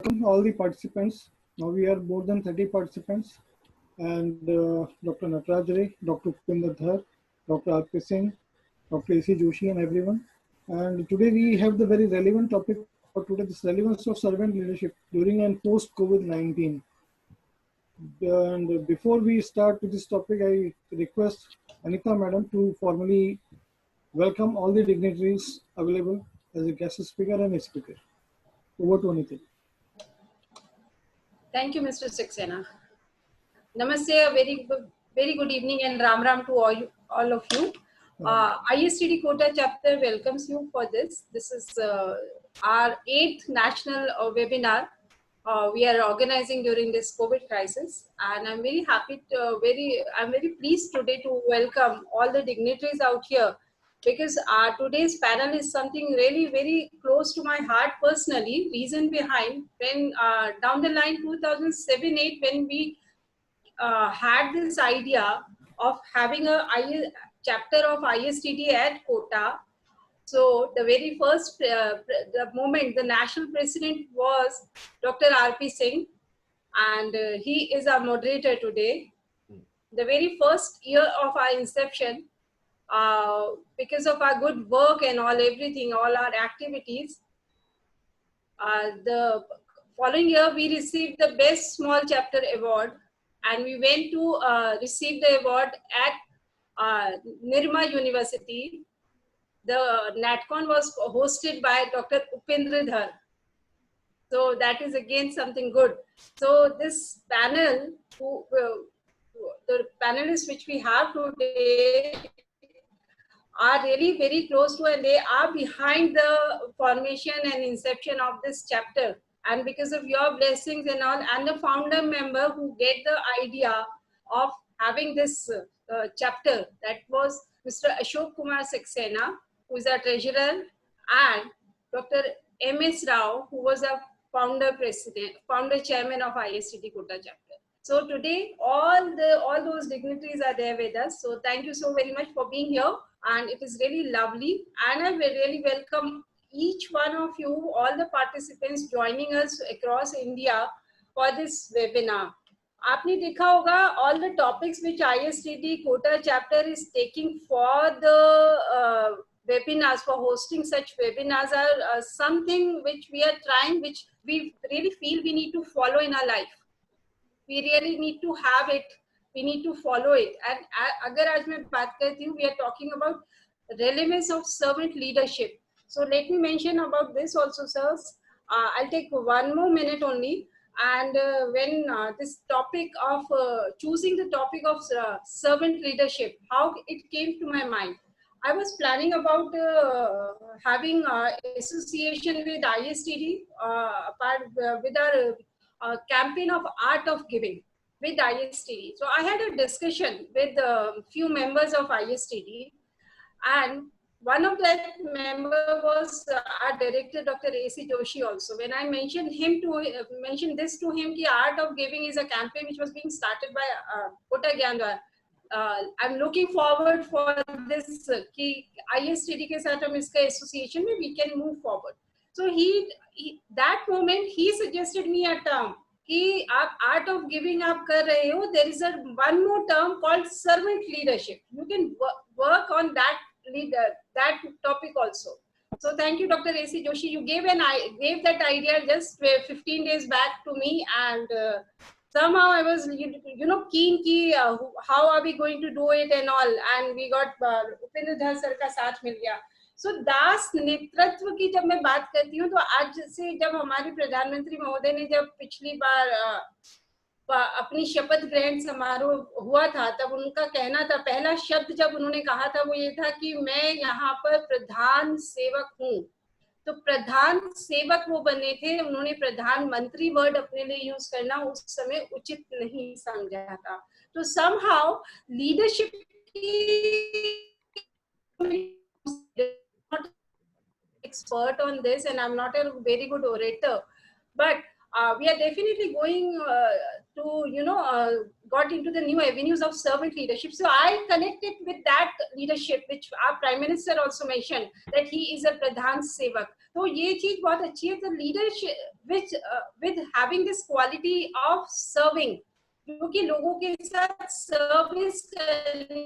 welcome all the participants. Now we are more than 30 participants, and Dr. Nataraj, Dr. Upinder Dhar, Dr. R.P. Singh, Dr. A.C. Joshi, and everyone. And today we have the very relevant topic for today: this relevance of servant leadership during and post COVID-19. And before we start with this topic, I request Anita Madam to formally welcome all the dignitaries available as a guest speaker and a speaker. Over to Anita. Thank you, Mr. Saxena. Namaste, a very good evening and Ram Ram to all of you. ISTD Kota chapter welcomes you for this. This is our 8th national webinar we are organizing during this COVID crisis, and I'm very happy I'm very pleased today to welcome all the dignitaries out here, because today's panel is something really very close to my heart personally. Reason behind, when down the line 2007-8, when we had this idea of having chapter of ISTD at Kota. So the very first the moment the national president was Dr. R.P. Singh, and he is our moderator today. The very first year of our inception, because of our good work and everything, all our activities, the following year we received the best small chapter award, and we went to receive the award at Nirma University. The NatCon was hosted by Dr. Upinder Dhar. So that is again something good. So this panel, the panelists which we have today are really very close to, and they are behind the formation and inception of this chapter. And because of your blessings and all, and the founder member who get the idea of having this chapter, that was Mr. Ashok Kumar Saxena, who is our treasurer, and Dr. M.S. Rao, who was a founder chairman of ISTD Kota chapter. So today, all those dignitaries are there with us. So thank you so very much for being here, and it is really lovely. And I really welcome each one of you, all the participants joining us across India for this webinar. आपने देखा होगा all the topics which ISTD Kota chapter is taking for the webinars, for hosting such webinars, are something which we are trying, which we really feel we need to follow in our life. We really need to have it. We need to follow it. And agar aaj main baat karti hu, we are talking about relevance of servant leadership. So let me mention about this also, sirs. I'll take 1 more minute only. And when this topic of choosing the topic of servant leadership, how it came to my mind. I was planning about having association with ISTD, with our campaign of art of giving with ISTD. So I had a discussion with a few members of ISTD, and one of that member was our director, Dr. A.C. Joshi also. When I mentioned this to him, that Art of Giving is a campaign which was being started by Kota Gyandwar. I'm looking forward for this कि ISTD के साथ हम इसका association में we can move forward. So that moment he suggested me a term कि आप art of giving आप कर रहे हो. There is one more term called servant leadership. You can work on that topic also. So thank you, Dr. A.C. Joshi. You gave that idea just 15 days back to me, and somehow I was, keen ki, how are we going to do it and all, and we got Upinder Dhar sir का साथ मिल गया. So दास नेतृत्व की जब मैं बात करती हूँ, तो आज से जब हमारे प्रधानमंत्री महोदय ने जब पिछली बार अपनी शपथ ग्रहण समारोह हुआ था, तब उनका कहना था, पहला शब्द जब उन्होंने कहा था वो ये था कि मैं यहाँ पर प्रधान सेवक हूँ. तो प्रधान सेवक वो बने थे, उन्होंने प्रधानमंत्री वर्ड अपने लिए यूज करना उस समय उचित नहीं समझा था. तो somehow leadership expert on this, and I'm not a very good orator, but we are definitely going to, got into the new avenues of servant leadership. So I connected with that leadership, which our Prime Minister also mentioned, that he is a Pradhan Sevak. तो ये चीज बहुत अच्छी है. The leadership with having this quality of serving, क्योंकि लोगों के साथ सर्विस करने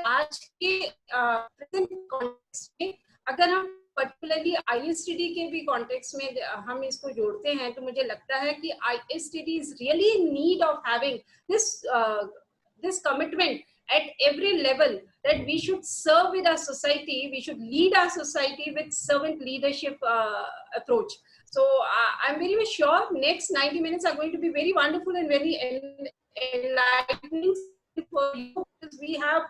आज के प्रेजेंट कॉन्टेक्स्ट में, अगर हम पर्टिकुलरली ISTD के भी कॉन्टेक्स्ट में हम इसको जोड़ते हैं, तो मुझे लगता है कि ISTD is really in need of having this commitment at every level, that we should serve with our society, we should lead our society with servant leadership approach. So I'm very much sure next 90 minutes are going to be very wonderful and very enlightening for you, because we have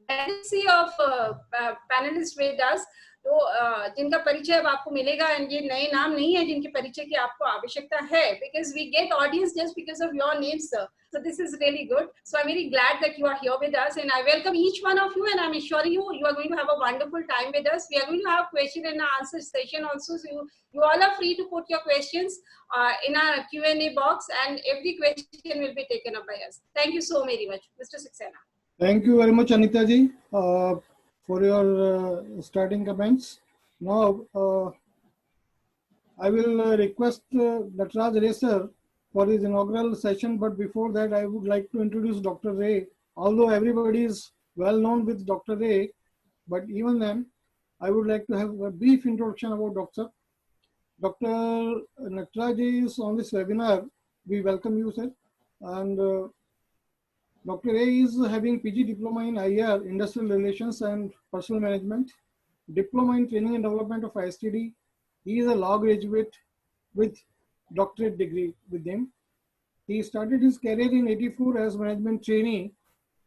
variety of panelists with us. तो जिनका परिचय अब आपको मिलेगा, and ये नए नाम नहीं है जिनके परिचय की आपको आवश्यकता है, because we get audience just because of your name, sir. So this is really good. So I'm very glad that you are here with us, and I welcome each one of you, and I'm assuring you, you are going to have a wonderful time with us. We are going to have question and answer session also, so you all are free to put your questions in our Q&A box, and every question will be taken up by us. Thank you so very much, Mr. Saxena. Thank you very much, Anita ji, for your starting comments. Now, I will request Nataraj Ray sir for his inaugural session, but before that, I would like to introduce Dr. Ray. Although everybody is well known with Dr. Ray, but even then, I would like to have a brief introduction about Dr. Nataraj is on this webinar. We welcome you, sir. And Dr. A is having PG Diploma in IR, Industrial Relations and Personal Management, Diploma in Training and Development of ISTD. He is a law graduate with doctorate degree with him. He started his career in '84 as management trainee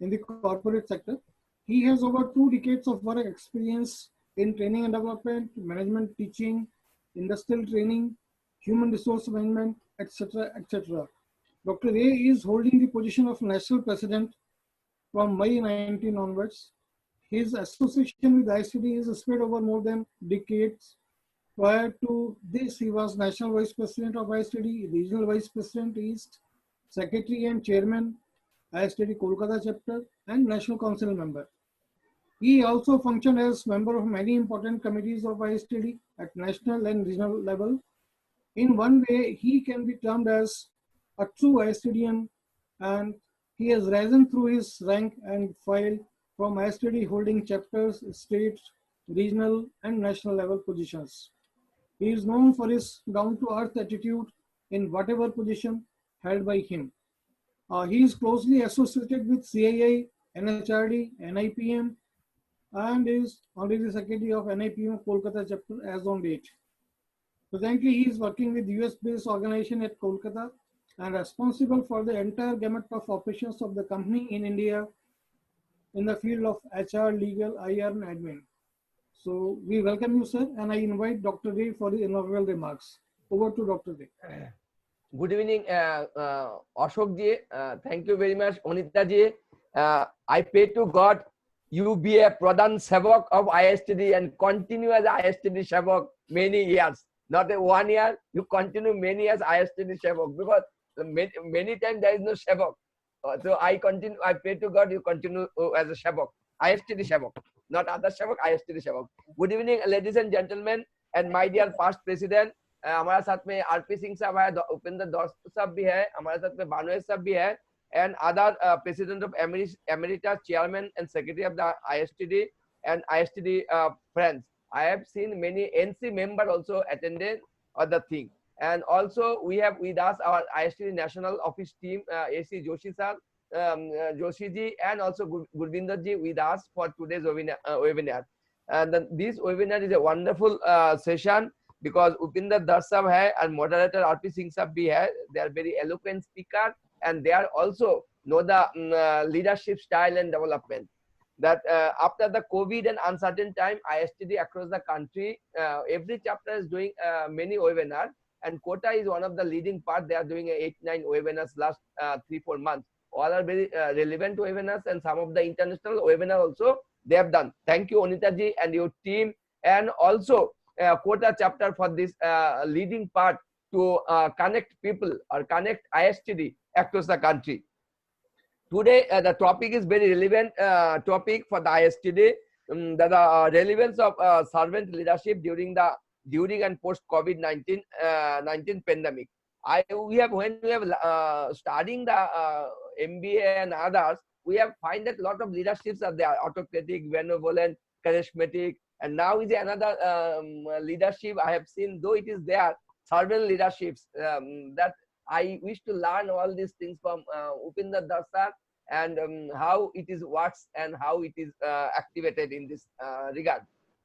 in the corporate sector. He has over 2 decades of work experience in training and development, management teaching, industrial training, human resource management, etc., etc. Dr. A is holding the position of National President from May 19 onwards. His association with ISTD is spread over more than decades. Prior to this, he was National Vice President of ISTD, Regional Vice President East, Secretary and Chairman, ISTD Kolkata Chapter, and National Council member. He also functioned as member of many important committees of ISTD at national and regional level. In one way, he can be termed as a true ISTDian, and he has risen through his rank and file from ISTD holding chapters, state, regional, and national level positions. He is known for his down-to-earth attitude in whatever position held by him. He is closely associated with CII, NHRD, NIPM, and is already Secretary of NIPM Kolkata chapter as on date. Presently, he is working with US-based organization at Kolkata and responsible for the entire gamut of operations of the company in India in the field of HR, legal, IR, and admin. So we welcome you, sir, and I invite Dr. Ray for the inaugural remarks. Over to Dr. Ray. Good evening, Ashok ji. Thank you very much, Anita ji. I pray to God you be a Pradhan Sevak of ISTD and continue as ISTD Sevak many years. Not a 1 year, you continue many years ISTD Sevak, because many times there is no Sevak. So I pray to God you continue as a Sevak, ISTD Sevak, not other Sevak, ISTD Sevak. Good evening, ladies and gentlemen, and my dear past president. हमारे साथ में RP Singh साहब है, उपेंद्र दौर साहब भी है, हमारे साथ में भानुएश साहब भी है, and other president of Emeritus, chairman and secretary of the ISTD and ISTD friends. I have seen many NC members also attended the thing, and also we have with us our ISTD national office team, AC Joshi sir, Joshi ji, and also Gurvinder ji with us for today's webinar. And then this webinar is a wonderful session, because Upinder Dar sahab hai and moderator RP Singh sahab bhi hai. They are very eloquent speaker, and they are also know the leadership style and development. That after the COVID and uncertain time, ISTD across the country, every chapter is doing many webinars, and Kota is one of the leading part. They are doing 8-9 webinars last 3-4 months. All are very relevant webinars, and some of the international webinars also they have done. Thank you, Anita ji and your team, and also Kota chapter for this leading part to connect people or connect ISTD across the country. Today, the topic is very relevant topic for the ISTD. the relevance of servant leadership during and post COVID-19 19 pandemic. When we have studying the MBA and others, we have find that a lot of leaderships are there: autocratic, benevolent, charismatic, and now is another leadership I have seen, though it is there, servant leaderships, that I wish to learn all these things from Upinder Das sir, and how it is works and how it is activated in this regard.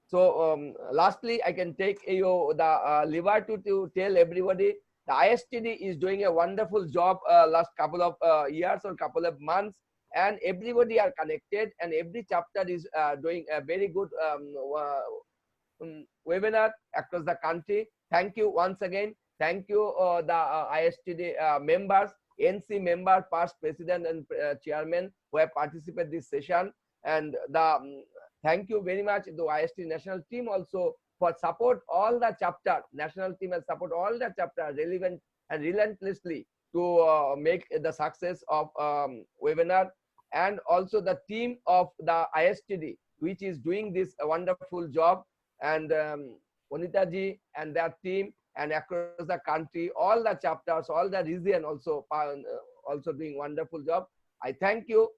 So lastly, I can take the liberty to tell everybody the ISTD is doing a wonderful job last couple of years or couple of months, and everybody are connected, and every chapter is doing a very good webinar across the country. Thank you once again. Thank you the ISTD members, NC member, past president and chairman who have participated this session, and the thank you very much to ISTD national team also for support all the chapter. National team has support all the chapter relevant and relentlessly to make the success of webinar, and also the team of the ISTD which is doing this wonderful job, and Vanita ji and their team, and across the country, all the chapters, all the region also doing wonderful job. I thank you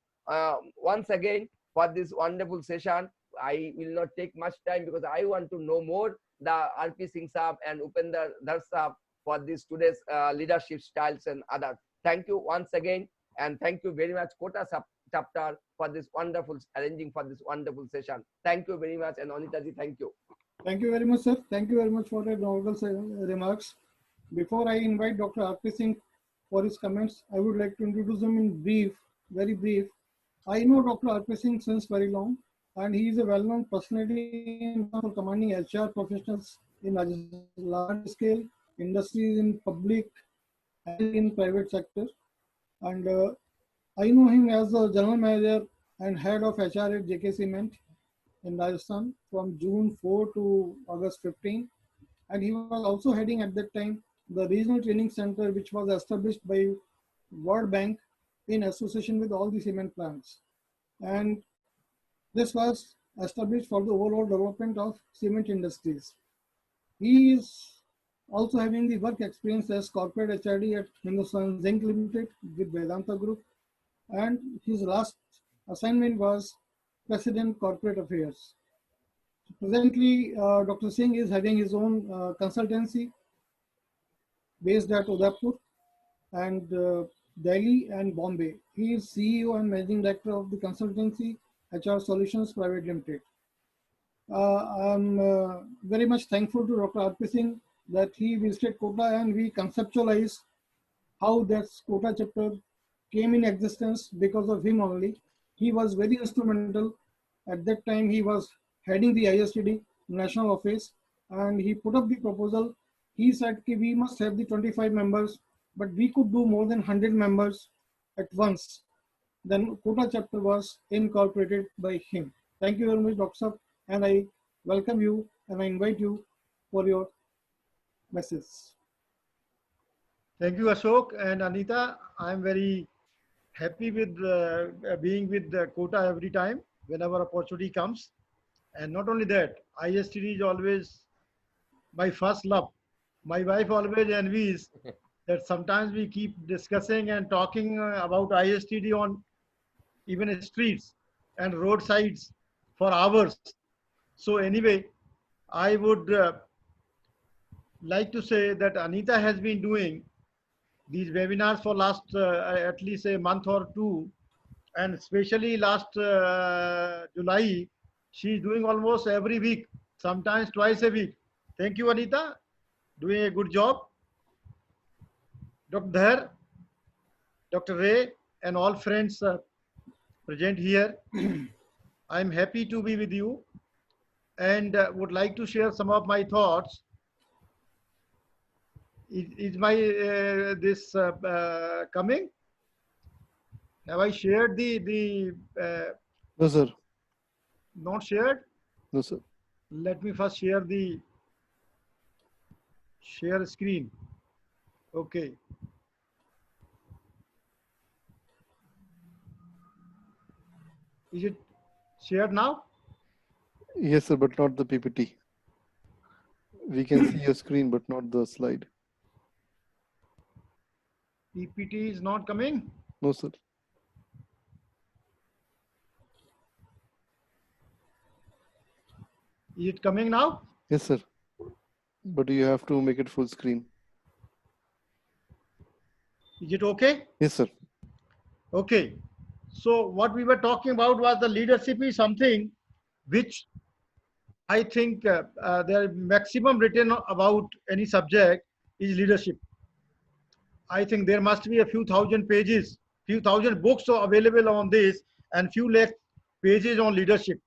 once again for this wonderful session. I will not take much time because I want to know more the RP Singh Saab and Upinder Das Saab for this today's leadership styles and others. Thank you once again, and thank you very much Kota chapter for this wonderful arranging for this wonderful session. Thank you very much, and Anita ji, thank you. Thank you very much, sir. Thank you very much for your noble remarks. Before I invite Dr. RP Singh for his comments, I would like to introduce him in brief, very brief. I know Dr. RP Singh since very long, and he is a well-known personality for commanding HR professionals in large scale industries in public and in private sector. And I know him as the general manager and head of HR at JK Cement in Rajasthan from June 4 to August 15. And he was also heading at that time the regional training center, which was established by World Bank in association with all the cement plants. And this was established for the overall development of cement industries. He is also having the work experience as corporate HRD at Hindustan Zinc Limited with Vedanta Group. And his last assignment was President Corporate Affairs. Presently, Dr. Singh is having his own consultancy based at Udaipur and Delhi and Bombay. He is CEO and Managing Director of the consultancy HR Solutions Private Limited. I'm very much thankful to Dr. RP Singh that he visited Kota and we conceptualized how that Kota chapter came in existence because of him only. He was very instrumental. At that time, he was heading the ISTD national office, and he put up the proposal. He said we must have the 25 members, but we could do more than 100 members at once. Then Kota chapter was incorporated by him. Thank you very much, Dr. Saab, and I welcome you and I invite you for your message. Thank you, Ashok and Anita. I'm very happy with being with Kota every time whenever opportunity comes. And not only that, ISTD is always my first love. My wife always envies that sometimes we keep discussing and talking about ISTD on even streets and roadsides for hours. So anyway, I would like to say that Anita has been doing these webinars for last at least a month or two, and especially last July, she's doing almost every week, sometimes twice a week. Thank you, Anita, doing a good job. Dr. Dhar, Dr. Ray, and all friends present here. I'm happy to be with you and would like to share some of my thoughts. Is my this coming? Have I shared the No, sir. not shared? No, sir. Let me first share the share screen. Okay. Is it shared now? Yes, sir, but not the PPT. We can see your screen, but not the slide. PPT is not coming. No, sir. Is it coming now? Yes, sir. But you have to make it full screen. Is it okay? Yes, sir. Okay. So what we were talking about was the leadership is something which I think the maximum written about any subject is leadership. I think there must be a few thousand pages, few thousand books are available on this, and few lakh pages on leadership.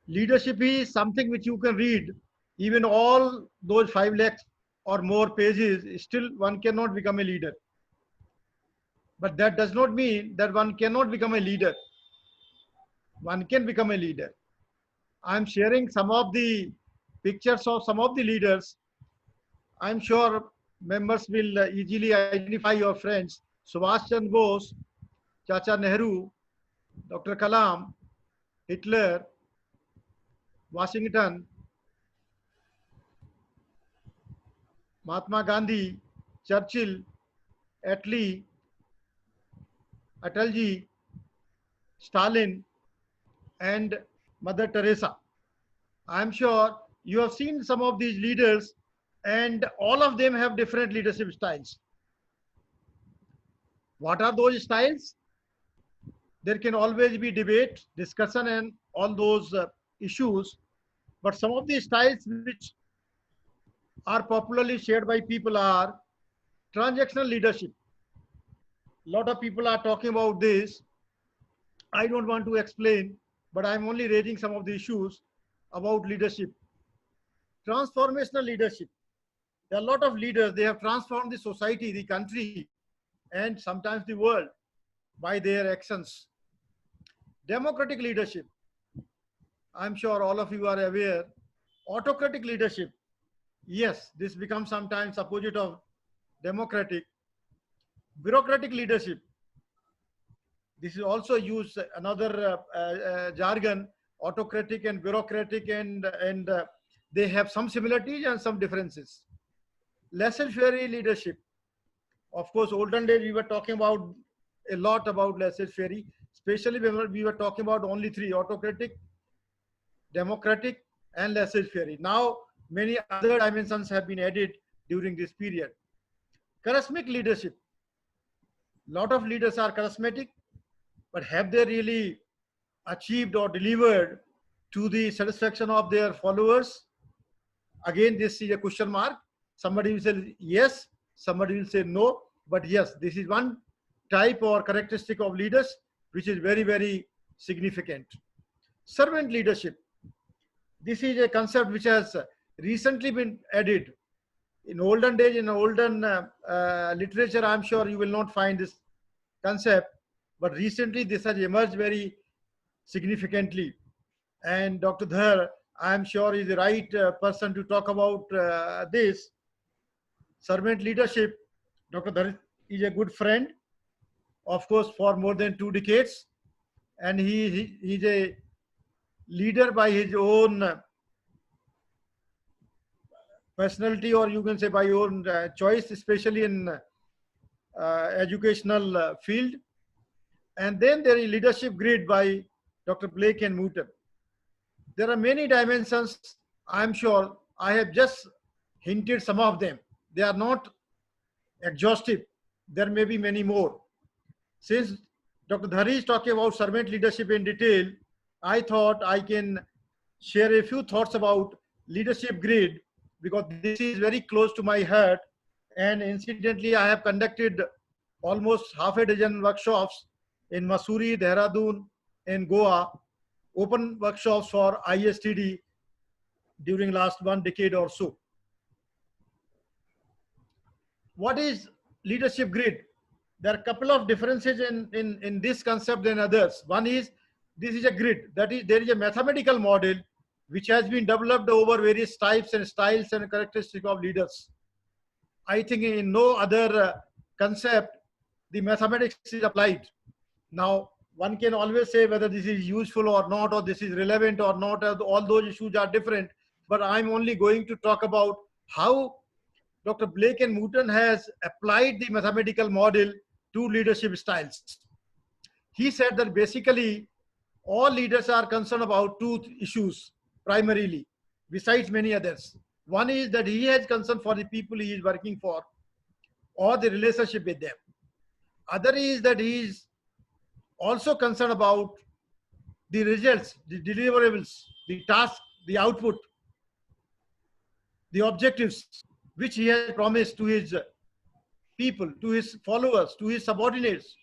Leadership is something which you can read, even all those 5 lakhs or more pages, still one cannot become a leader. But that does not mean that one cannot become a leader. One can become a leader. I'm sharing some of the pictures of some of the leaders. I'm sure members will easily identify your friends. Subhash Chandra Bose, Chacha Nehru, Dr. Kalam, Hitler, Washington, Mahatma Gandhi, Churchill, Attlee, Atalji, Stalin, and Mother Teresa. I'm sure you have seen some of these leaders, and all of them have different leadership styles. What are those styles? There can always be debate, discussion, and all those issues. But some of the styles which are popularly shared by people are transactional leadership. A lot of people are talking about this. I don't want to explain, but I'm only raising some of the issues about leadership. Transformational leadership. There are a lot of leaders, they have transformed the society, the country, and sometimes the world by their actions. Democratic leadership. I'm sure all of you are aware. Autocratic leadership. Yes, this becomes sometimes opposite of democratic. Bureaucratic leadership. This is also used another jargon, autocratic and bureaucratic, and they have some similarities and some differences. Laissez-faire leadership. Of course, olden days we were talking about a lot about laissez-faire, especially when we were talking about only 3: autocratic, democratic, and laissez-faire. Now, many other dimensions have been added during this period. Charismatic leadership. A lot of leaders are charismatic, but have they really achieved or delivered to the satisfaction of their followers? Again, this is a question mark. Somebody will say yes, somebody will say no, but yes, this is one type or characteristic of leaders which is very, very significant. Servant leadership. This is a concept which has recently been added. In olden days, in olden literature, I'm sure you will not find this concept, but recently this has emerged very significantly. And Dr. Dhar, I'm sure, is the right person to talk about this. Servant leadership. Dr. Dhar is a good friend, of course, for more than 2 decades. And he's a leader by his own personality, or you can say by your own choice, especially in educational field. And then there is leadership grid by Dr. Blake and Mouton. There are many dimensions. I'm sure I have just hinted some of them. They are not exhaustive. There may be many more. Since Dr. Dhari is talking about servant leadership in detail, I thought I can share a few thoughts about leadership grid, because this is very close to my heart. And incidentally, I have conducted almost half a dozen workshops in Mussoorie, Dehradun, and Goa, open workshops for ISTD during last 1 decade or so. What is leadership grid? There are a couple of differences in this concept than others. One is, this is a grid. That is, there is a mathematical model which has been developed over various types and styles and characteristics of leaders. I think in no other concept the mathematics is applied. Now, one can always say whether this is useful or not, or this is relevant or not. All those issues are different. But I'm only going to talk about how Dr. Blake and Mouton has applied the mathematical model to leadership styles. He said that basically all leaders are concerned about two issues primarily, besides many others. One is that he has concern for the people he is working for or the relationship with them. Other is that he is also concerned about the results, the deliverables, the task, the output, the objectives which he has promised to his people, to his followers, to his subordinates,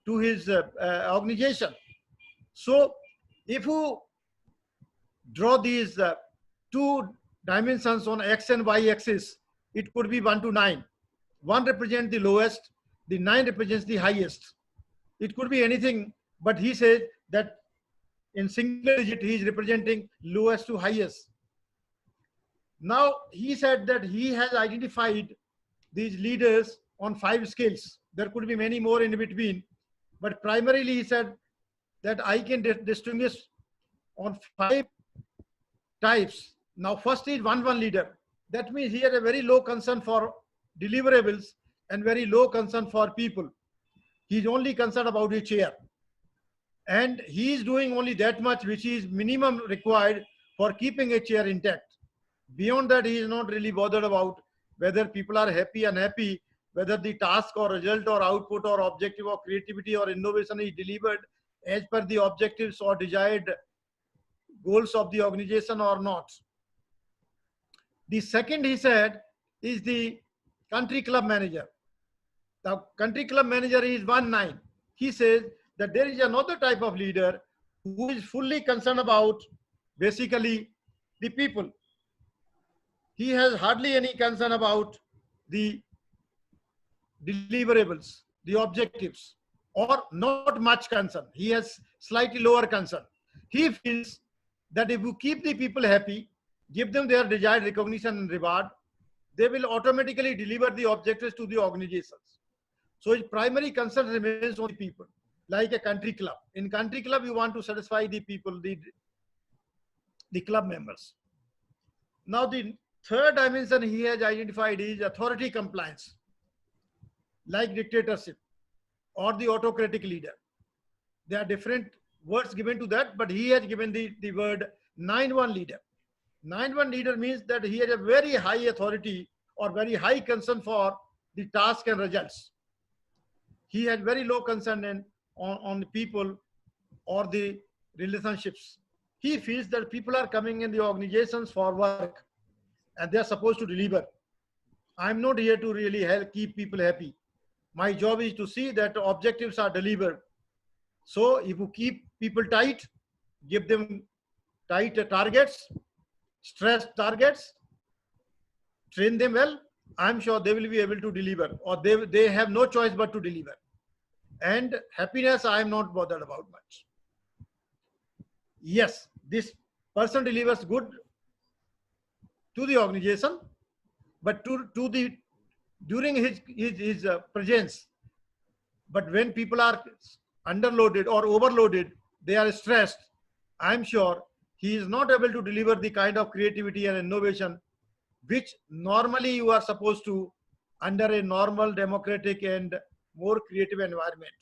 to his organization. So if you draw these two dimensions on X and Y axis, it could be 1 to 9. 1 represents the lowest, the 9 represents the highest. It could be anything, but he says that in single digit, he is representing lowest to highest. Now, he said that he has identified these leaders on 5 scales. There could be many more in between, but primarily he said that I can distinguish on 5 types. Now, first is 1-1 leader. That means he has a very low concern for deliverables and very low concern for people. He is only concerned about his chair. And he is doing only that much which is minimum required for keeping a chair intact. Beyond that, he is not really bothered about whether people are happy, unhappy, whether the task or result or output or objective or creativity or innovation is delivered as per the objectives or desired goals of the organization or not. The second, he said, is the country club manager. The country club manager is 1-9. He says that there is another type of leader who is fully concerned about basically the people. He has hardly any concern about the deliverables, the objectives, or not much concern. He has slightly lower concern. He feels that if you keep the people happy, give them their desired recognition and reward, they will automatically deliver the objectives to the organizations. So his primary concern remains on the people, like a country club. In country club, you want to satisfy the people, the club members. Now, the third dimension he has identified is authority compliance, like dictatorship or the autocratic leader. There are different words given to that, but he has given the word 9-1 leader. 9-1 leader means that he has a very high authority or very high concern for the task and results. He has very low concern on the people or the relationships. He feels that people are coming in the organizations for work and they are supposed to deliver. I'm not here to really help keep people happy. My job is to see that objectives are delivered. So if you keep people tight, give them tight targets, stress targets, train them well, I'm sure they will be able to deliver, or they have no choice but to deliver. And happiness, I am not bothered about much. Yes, this person delivers good to the organization, but during his presence. But when people are underloaded or overloaded, they are stressed, I'm sure he is not able to deliver the kind of creativity and innovation which normally you are supposed to under a normal, democratic and more creative environment.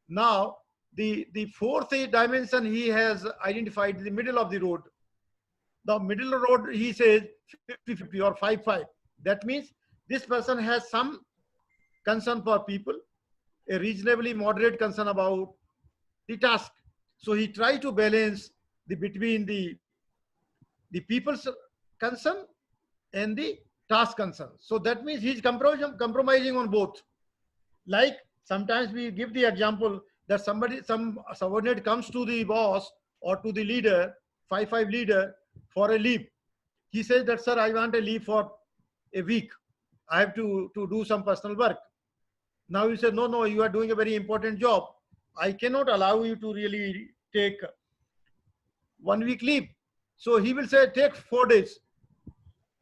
Now, the fourth dimension he has identified the middle of the road. The middle road, he says 50-50 or 5-5. That means this person has some concern for people, a reasonably moderate concern about the task. So he tries to balance between the people's concern and the task concern. So that means he's compromising on both. Like sometimes we give the example that some subordinate comes to the boss or to the leader, 5-5 leader, for a leave. He says that, sir, I want a leave for a week. I have to do some personal work. Now you say, no, you are doing a very important job. I cannot allow you to really take 1 week leave. So he will say, take 4 days.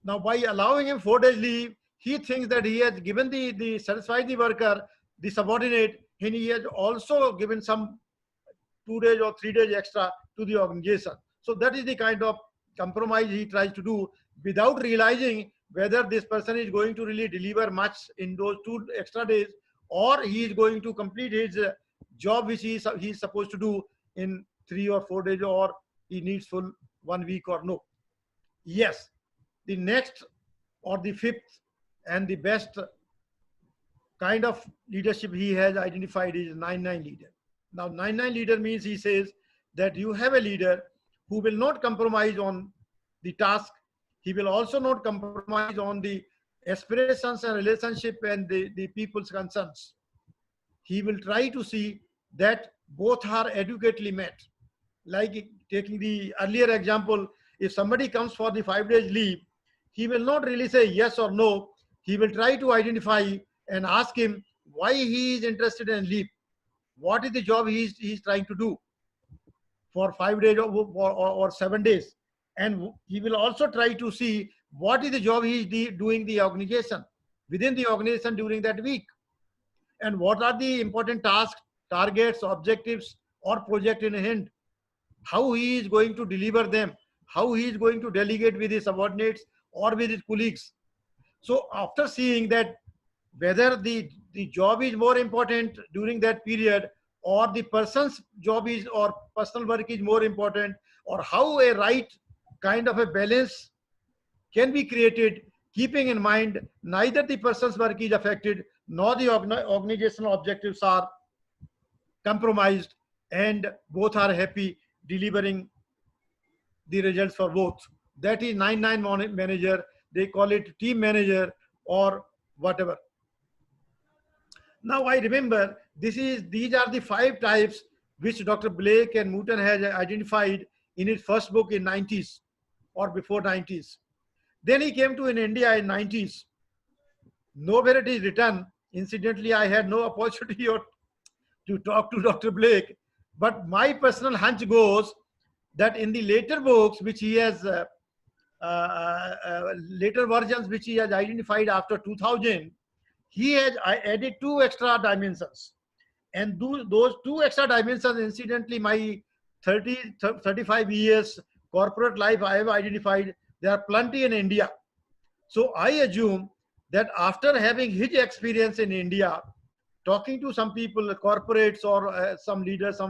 Now by allowing him 4 days leave, he thinks that he has given satisfied the worker, the subordinate, and he has also given some 2 days or 3 days extra to the organization. So that is the kind of compromise he tries to do without realizing whether this person is going to really deliver much in those 2 extra days, or he is going to complete his job which he is supposed to do in 3 or 4 days, or he needs full 1 week or no. Yes, the next or the fifth and the best kind of leadership he has identified is 9-9 leader. Now 9-9 leader means, he says that you have a leader who will not compromise on the task. He will also not compromise on the aspirations and relationship and the people's concerns. He will try to see that both are adequately met. Like taking the earlier example, if somebody comes for the 5 days leave, he will not really say yes or no. He will try to identify and ask him why he is interested in leave. What is the job he's trying to do for 5 days or 7 days? And he will also try to see what is the job he is doing the organization, within the organization during that week. And what are the important tasks, targets, objectives, or project in hand. How he is going to deliver them, how he is going to delegate with his subordinates or with his colleagues. So after seeing that, whether the job is more important during that period, or the person's job is or personal work is more important, or how a right kind of a balance can be created, keeping in mind neither the person's work is affected nor the organizational objectives are compromised, and both are happy delivering the results for both. That is 9-9 manager. They call it team manager or whatever. Now I remember these are the 5 types which Dr. Blake and Mouton has identified in his first book in 90s or before 90s. Then he came to in India in 90s. Nowhere it is written. Incidentally, I had no opportunity to talk to Dr. Blake, but my personal hunch goes that in the later books which he has, later versions which he has identified after 2000, he has added 2 extra dimensions. And those 2 extra dimensions, incidentally, my 35 years corporate life, I have identified there are plenty in India. So I assume that after having his experience in India, talking to some people, corporates or some leaders,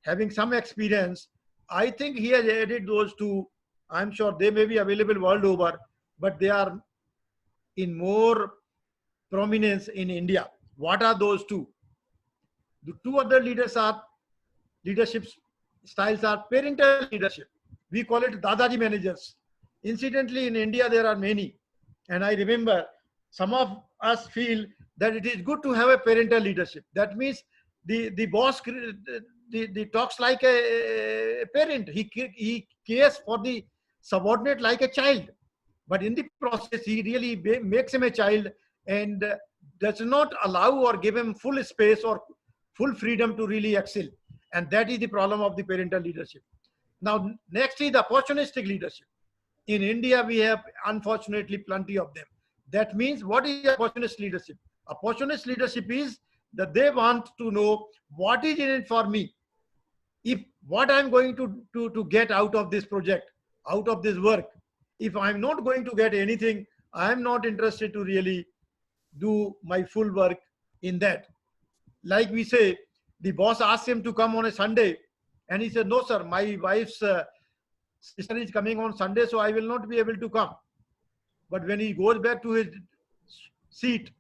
having some experience, I think he has added those 2. I'm sure they may be available world over, but they are in more prominence in India. What are those 2? The 2 other leadership styles are parental leadership. We call it Dadaji managers. Incidentally, in India, there are many. And I remember some of us feel that it is good to have a parental leadership. That means the boss talks like a parent. He cares for the subordinate like a child. But in the process, he really makes him a child and does not allow or give him full space or full freedom to really excel. And that is the problem of the parental leadership. Now, next is the opportunistic leadership. In India, we have, unfortunately, plenty of them. That means, what is opportunist leadership? Opportunist leadership is that they want to know what is in it for me. If what I'm going to get out of this project, out of this work, if I'm not going to get anything, I'm not interested to really do my full work in that. Like we say, the boss asks him to come on a Sunday, and he said, no, sir, my wife's sister is coming on Sunday, so I will not be able to come. But when he goes back to his seat,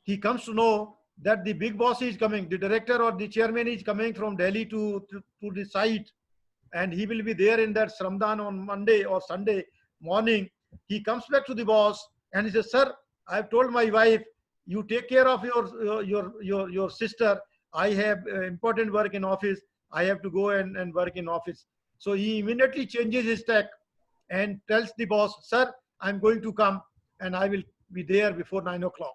he comes to know that the big boss is coming, the director or the chairman is coming from Delhi to the site, and he will be there in that Shramdan on Monday or Sunday morning. He comes back to the boss and he says, sir, I've told my wife, you take care of your sister. I have important work in office. I have to go and work in office. So he immediately changes his tack and tells the boss, sir, I'm going to come and I will be there before 9 o'clock.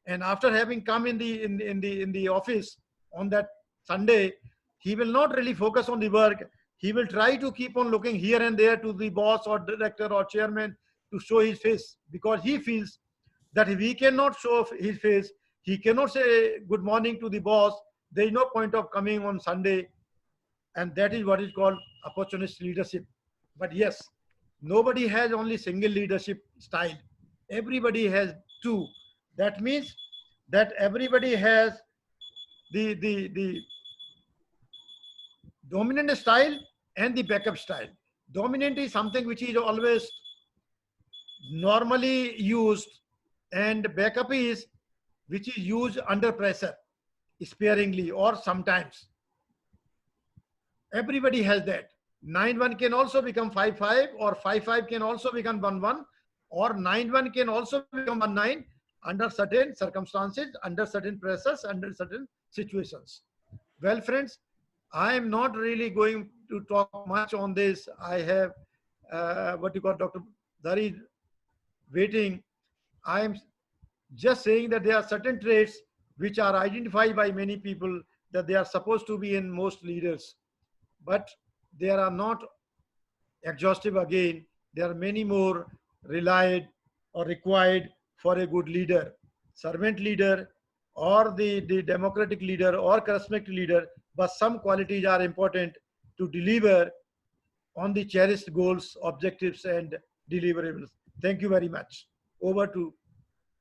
And after having come in the office on that Sunday, he will not really focus on the work. He will try to keep on looking here and there to the boss or director or chairman to show his face, because he feels that if he cannot show his face, He cannot say good morning to the boss. There is no point of coming on Sunday. And that is what is called opportunist leadership. But yes, nobody has only single leadership style. Everybody has two. That means that everybody has the dominant style and the backup style. Dominant is something which is always normally used, and backup is which is used under pressure, sparingly or sometimes. Everybody has that. 9-1 can also become 5-5, or 5-5 can also become 1-1, or 9-1 can also become 1-9 under certain circumstances, under certain pressures, under certain situations. Well, friends, I am not really going to talk much on this. I have Dr. Dhari waiting. I am just saying that there are certain traits which are identified by many people that they are supposed to be in most leaders, but they are not exhaustive again. There are many more relied or required for a good leader, servant leader, or the democratic leader or charismatic leader, but some qualities are important to deliver on the cherished goals, objectives, and deliverables. Thank you very much. Over to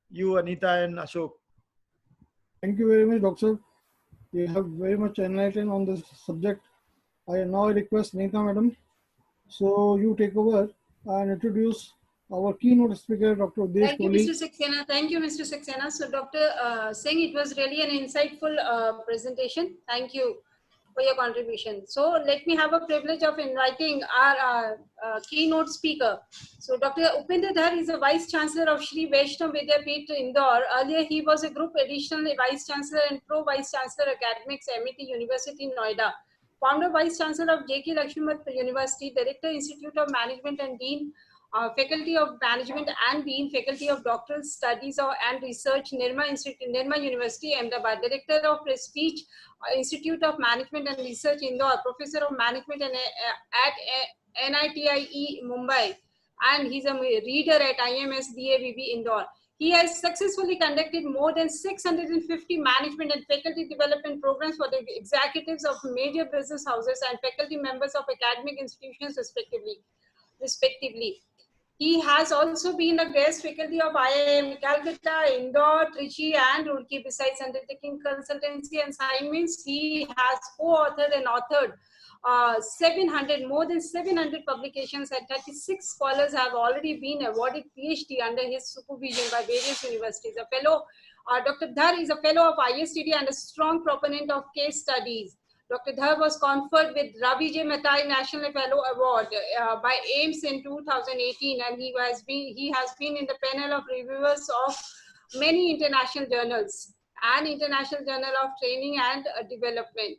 you, Anita and Ashok. Thank you very much, Doctor. You have very much enlightened on this subject. I now request Neeta Madam. So you take over and introduce our keynote speaker, Dr. Udesh Thank you, Kohli. Mr. Saxena. Thank you, Mr. Saxena. So, Dr. Singh, it was really an insightful presentation. Thank you for your contribution. So, let me have a privilege of inviting our keynote speaker. So, Dr. Upinder Dhar is a Vice Chancellor of Shri Vaishnav Vidyapeeth, Indore. Earlier, he was a Group Additional Vice Chancellor and Pro-Vice Chancellor Academics, MIT University, Noida. Founder Vice Chancellor of J.K. Lakshmipat University, Director Institute of Management and Dean, Faculty of Management and Dean, Faculty of Doctoral Studies and Research, Nirma University, Ahmedabad, Director of Prestige Institute of Management and Research, Indore, Professor of Management at NITIE, Mumbai, and he's a reader at IMS DAVB, Indore. He has successfully conducted more than 650 management and faculty development programs for the executives of major business houses and faculty members of academic institutions, respectively. He has also been a guest faculty of IIM Calcutta, Indore, Trichy, and Roorkee. Besides undertaking consultancy and assignments, he has co-authored and authored more than 700 publications, and 36 scholars have already been awarded PhD under his supervision by various universities. A fellow, Dr. Dhar is a fellow of ISTD and a strong proponent of case studies. Dr. Dhar was conferred with Ravi J. Matai National Fellow Award by AIMS in 2018, and he has been in the panel of reviewers of many international journals and International Journal of Training and Development,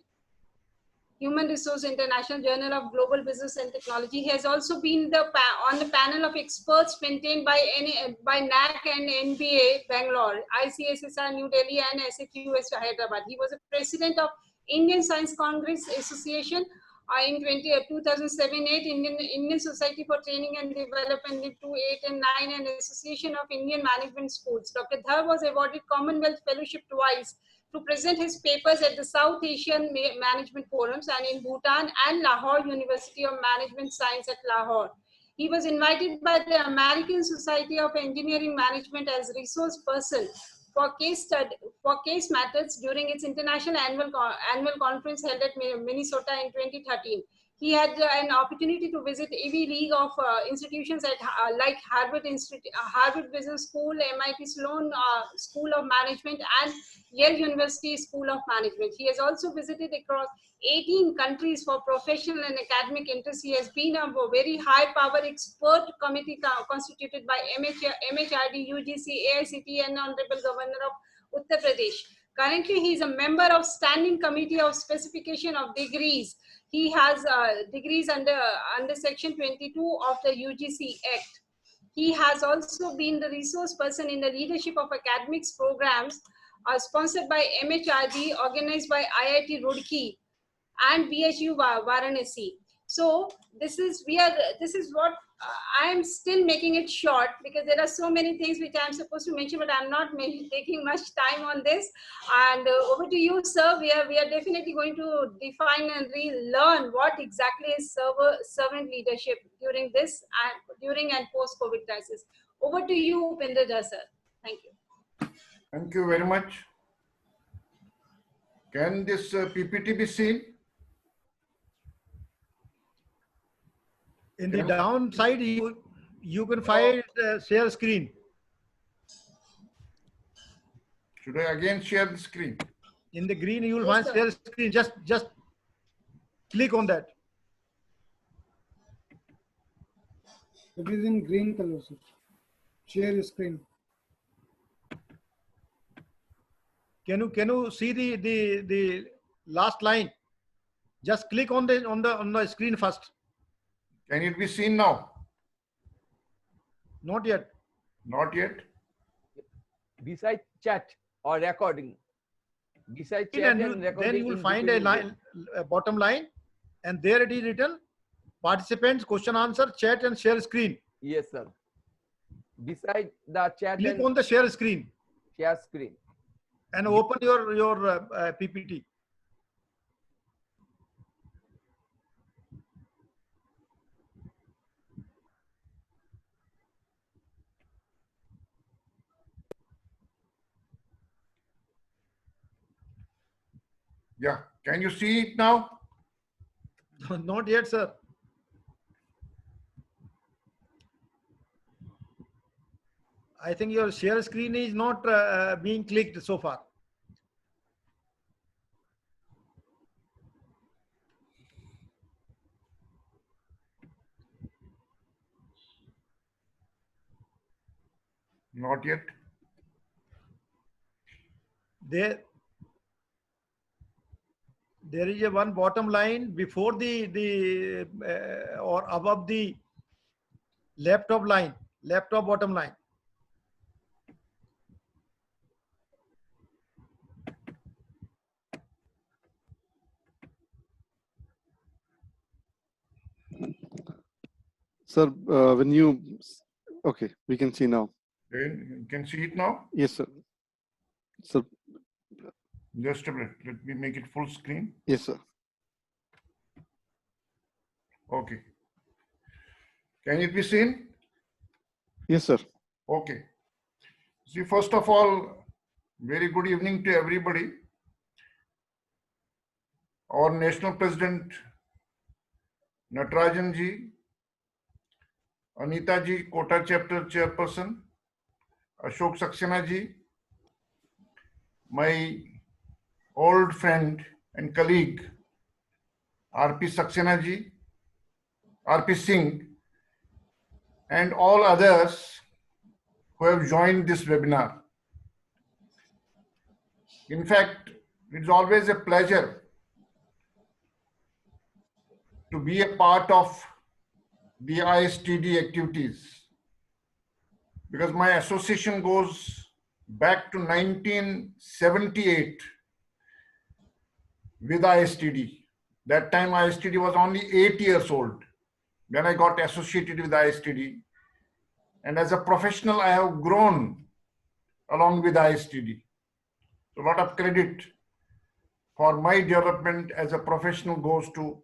Human Resource International Journal of Global Business and Technology. He has also been on the panel of experts maintained by NAC and NBA Bangalore, ICSSR New Delhi, and SFUS Hyderabad. He was a president of Indian Science Congress Association in 2007-8, Indian Society for Training and Development in 2008 and 9, and Association of Indian Management Schools. Dr. Dhar was awarded Commonwealth Fellowship twice to present his papers at the South Asian Management Forums and in Bhutan and Lahore University of Management Science at Lahore. He was invited by the American Society of Engineering Management as resource person for case matters during its international annual conference held at Minnesota in 2013. He had an opportunity to visit Ivy League of institutions at like Harvard Business School, MIT Sloan School of Management, and Yale University School of Management. He has also visited across 18 countries for professional and academic interests. He has been a very high-power expert committee constituted by MHRD, UGC, AICTE, and Honorable Governor of Uttar Pradesh. Currently, he is a member of Standing Committee of Specification of Degrees. He has degrees under Section 22 of the UGC Act. He has also been the resource person in the leadership of academics programs sponsored by MHRD, organized by IIT Roorkee and BHU Varanasi. So this is what I am still making it short because there are so many things which I am supposed to mention, but I'm not taking much time on this. And over to you, sir. We are definitely going to define and relearn what exactly is servant leadership during this and during and post COVID crisis. Over to you, Upinder Jha, sir. Thank you. Thank you very much. Can this PPT be seen? In the downside, you can find share screen. Should I again share the screen? In the green, you will Yes, find sir. share screen. Just click on that. It is in green color, sir. Share your screen. Can you see the last line? Just click on the screen first. Can it be seen now? Not yet. Not yet. Beside chat or recording. Beside chat And and recording. then you will in find a between line, a bottom line, and there it is written: participants, question answer, chat, and share screen. Yes, sir. Beside the chat Click and on the share screen share screen. and open your PPT. Yeah. Can you see it now? Not yet, sir. I think your share screen is not being clicked so far. Not yet. There is a one bottom line before the or above the laptop bottom line. Sir, okay, we can see now. You can see it now? Yes, sir. Sir, Just a minute. Let me make it full screen. yes, sir. Okay. Can it be seen? Yes, sir. Okay. See, first of all, very good evening to everybody. Our National President, Natarajan ji, Anita ji, Kota Chapter Chairperson, Ashok Saxena ji, my old friend and colleague, RP Saxena ji, RP Singh, and all others who have joined this webinar. In fact, it's always a pleasure to be a part of the ISTD activities, because my association goes back to 1978 with ISTD. That time ISTD was only 8 years old when I got associated with ISTD. And as a professional, I have grown along with ISTD. So a lot of credit for my development as a professional goes to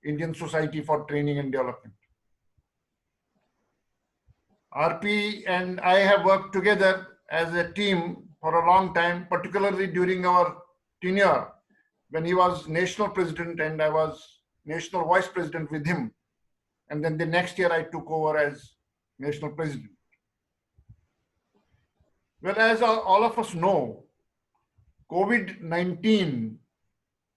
Indian Society for Training and Development. RP and I have worked together as a team for a long time, particularly during our tenure when he was national president and I was national vice president with him. And then the next year I took over as national president. Well, as all of us know, COVID-19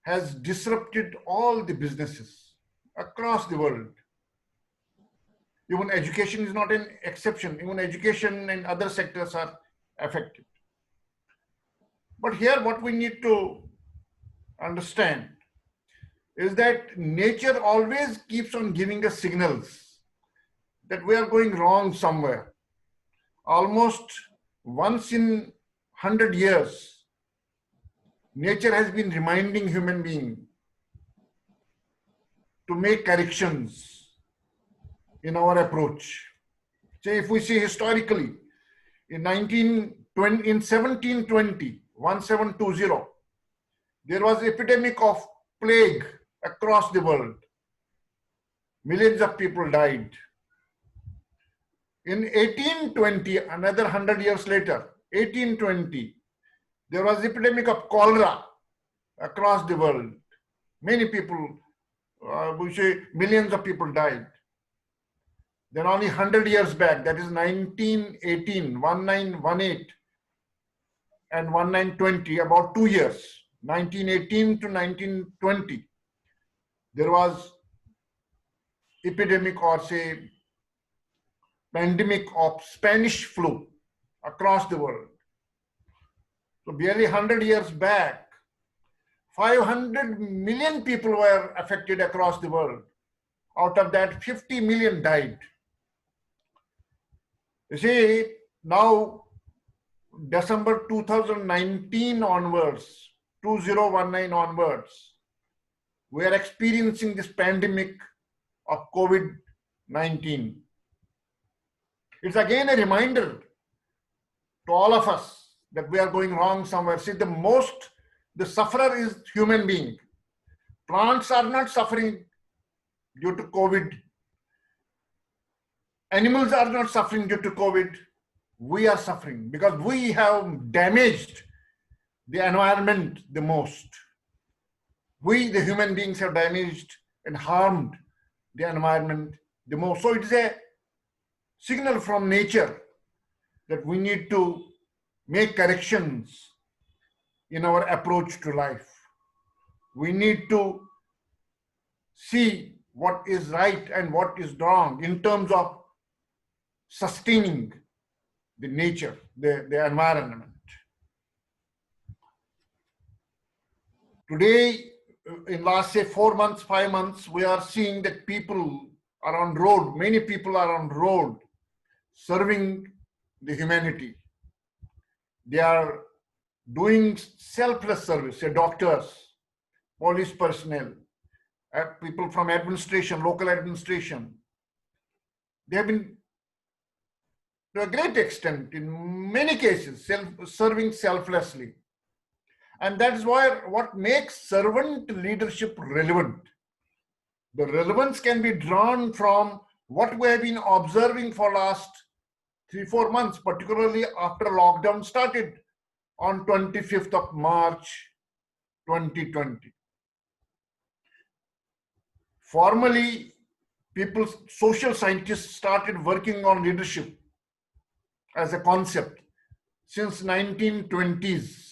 has disrupted all the businesses across the world. Even education is not an exception. Even education and other sectors are affected. But here what we need to understand is that nature always keeps on giving us signals that we are going wrong somewhere. Almost once in 100 years, nature has been reminding human beings to make corrections, in our approach. Say if we see historically, in 1720, there was epidemic of plague across the world. Millions of people died. In 1820, another 100 years later, 1820, there was epidemic of cholera across the world. Many people, we say millions of people died. Then only 100 years back, that is 1918, 1918 and 1920, about 2 years, 1918 to 1920, there was epidemic or say pandemic of Spanish flu across the world. So barely 100 years back, 500 million people were affected across the world. Out of that, 50 million died. You see, now December 2019 onwards, 2019 onwards, we are experiencing this pandemic of COVID-19. It's again a reminder to all of us that we are going wrong somewhere. See, the sufferer is human being. Plants are not suffering due to COVID. Animals are not suffering due to COVID. We are suffering because we have damaged the environment the most. We, the human beings, have damaged and harmed the environment the most. So it is a signal from nature that we need to make corrections in our approach to life. We need to see what is right and what is wrong in terms of sustaining the nature, the environment. Today, in last say 4 months, 5 months, we are seeing that people are on road, many people are on road serving the humanity. They are doing selfless service, say doctors, police personnel, people from administration, local administration. They have been, to a great extent, in many cases, serving selflessly. And that is why what makes servant leadership relevant. The relevance can be drawn from what we have been observing for last 3-4 months, particularly after lockdown started on 25th of March 2020. Formally, social scientists started working on leadership as a concept since 1920s.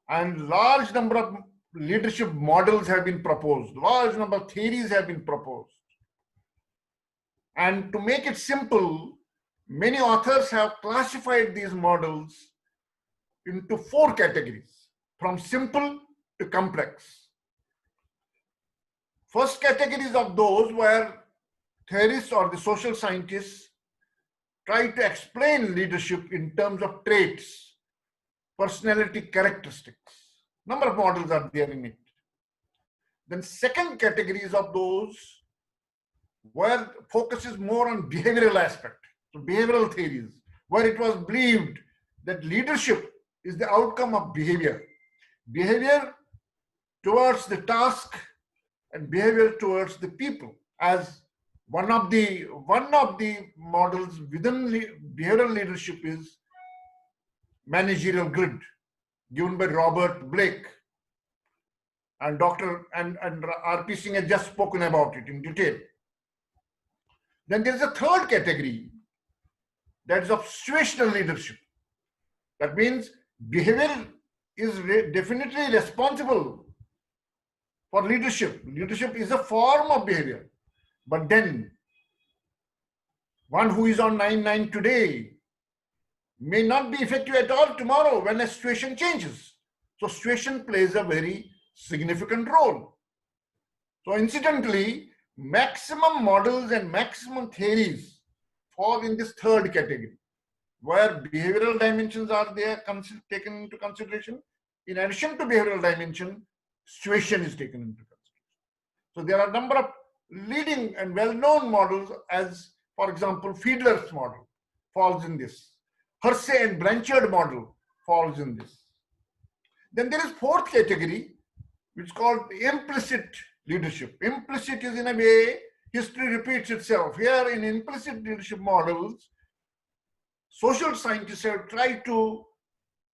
And large number of leadership models have been proposed. Large number of theories have been proposed. And to make it simple, many authors have classified these models into 4 categories, from simple to complex. First categories of those where theorists or the social scientists try to explain leadership in terms of traits, personality characteristics. Number of models are there in it. Then second categories of those where focus is more on behavioral aspect, so behavioral theories, where it was believed that leadership is the outcome of behavior. Behavior towards the task and behavior towards the people. As one of the models within behavioral leadership is managerial grid, given by Robert Blake, and Dr. and R.P. Singh has just spoken about it in detail. Then there is a third category, that is of situational leadership. That means behavior is definitely responsible for leadership. Leadership is a form of behavior. But then, one who is on 9/9 today may not be effective at all tomorrow when a situation changes. So situation plays a very significant role. So incidentally, maximum models and maximum theories fall in this third category, where behavioral dimensions are there taken into consideration. In addition to behavioral dimension, situation is taken into consideration. So there are a number of leading and well-known models as, for example, Fiedler's model falls in this. Hersey and Blanchard model falls in this. Then there is fourth category, which is called implicit leadership. Implicit is, in a way, history repeats itself. Here in implicit leadership models, social scientists have tried to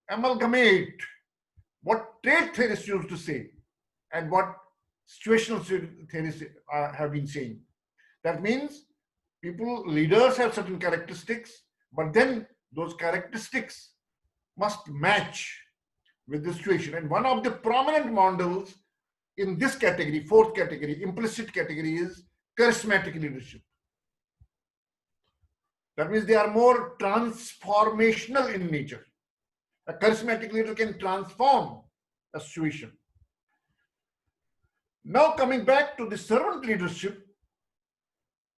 amalgamate what trait theorists used to say and what situational theorists have been saying. That means leaders have certain characteristics, but then those characteristics must match with the situation. And one of the prominent models in this category, fourth category, implicit category, is charismatic leadership. That means they are more transformational in nature. A charismatic leader can transform a situation. Now coming back to the servant leadership,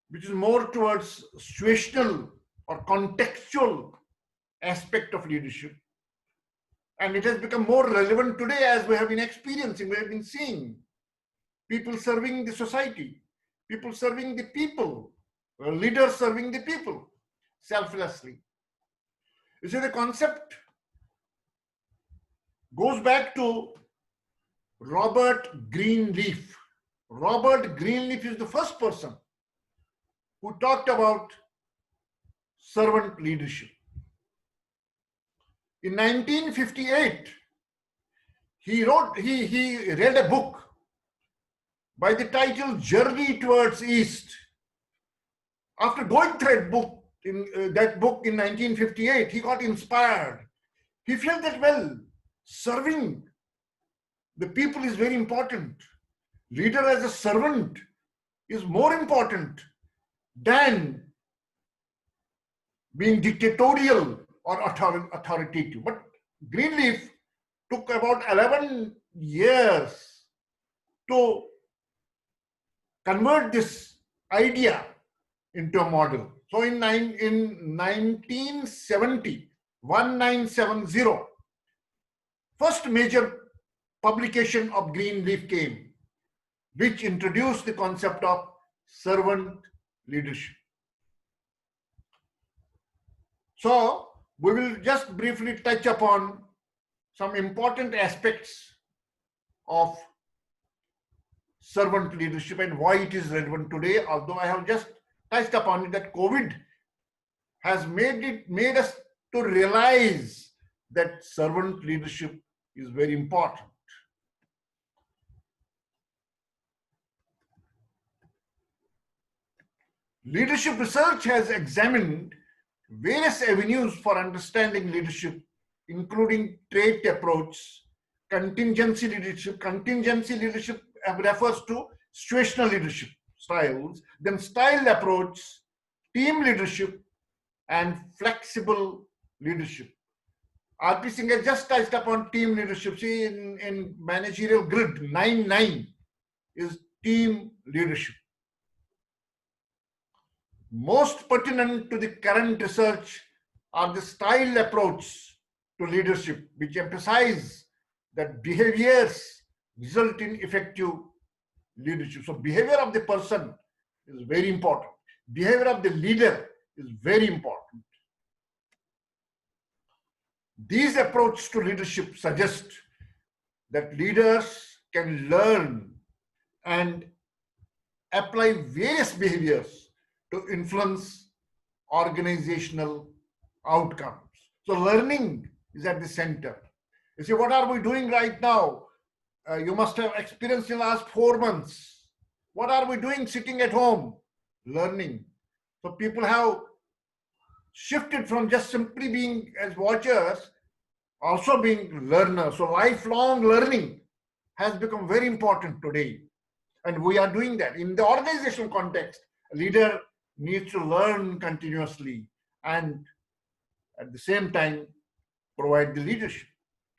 which is more towards situational or contextual aspect of leadership. And it has become more relevant today as we have been experiencing, we have been seeing people serving the society, people serving the people, leaders serving the people selflessly. You see, the concept goes back to Robert Greenleaf. Robert Greenleaf is the first person who talked about servant leadership. In 1958, he read a book by the title Journey Towards East. After going through that book in 1958, he got inspired. He felt that, well, serving the people is very important. Leader as a servant is more important than being dictatorial or authoritative. But Greenleaf took about 11 years to convert this idea into a model. So in 1970, first major publication of Greenleaf came, which introduced the concept of servant leadership. So we will just briefly touch upon some important aspects of servant leadership and why it is relevant today, although I have just touched upon it that COVID has made us to realize that servant leadership is very important. Leadership research has examined various avenues for understanding leadership, including trait approach, contingency leadership. Contingency leadership refers to situational leadership styles, then style approach, team leadership, and flexible leadership. R.P. Singh has just touched upon team leadership. See, in managerial grid, 9-9 is team leadership. Most pertinent to the current research are the style approach to leadership, which emphasize that behaviors result in effective leadership. So behavior of the person is very important. Behavior of the leader is very important. These approaches to leadership suggest that leaders can learn and apply various behaviors to influence organizational outcomes. So learning is at the center. You see, what are we doing right now? You must have experienced in the last 4 months. What are we doing sitting at home? Learning. So people have shifted from just simply being as watchers, also being learners. So lifelong learning has become very important today. And we are doing that. In the organizational context, a leader needs to learn continuously and at the same time provide the leadership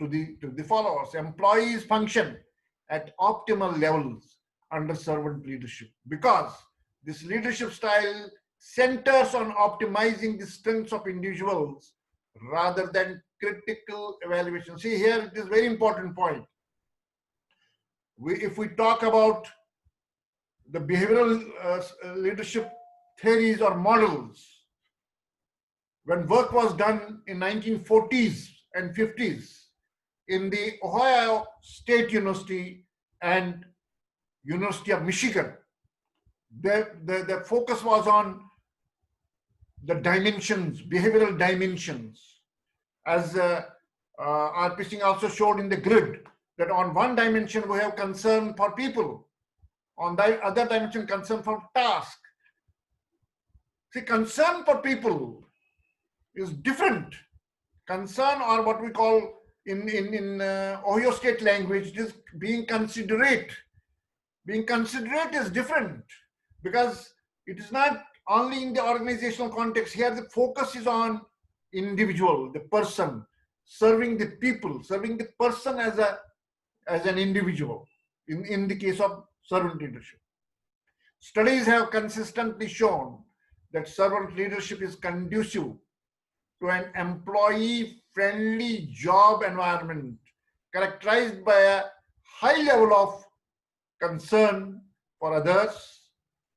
to the followers. Employees function at optimal levels under servant leadership because this leadership style centers on optimizing the strengths of individuals rather than critical evaluation. See, here it is very important point. If we talk about the behavioral leadership theories or models, when work was done in 1940s and 50s in the Ohio State University and University of Michigan, the focus was on the dimensions, behavioral dimensions. As R.P. Singh also showed in the grid, that on one dimension we have concern for people, on the other dimension concern for task. See, concern for people is different. Concern, or what we call in Ohio State language, is being considerate. Being considerate is different, because it is not only in the organizational context. Here the focus is on individual, the person, serving the people, serving the person as an individual, in the case of servant leadership. Studies have consistently shown that servant leadership is conducive to an employee-friendly job environment characterized by a high level of concern for others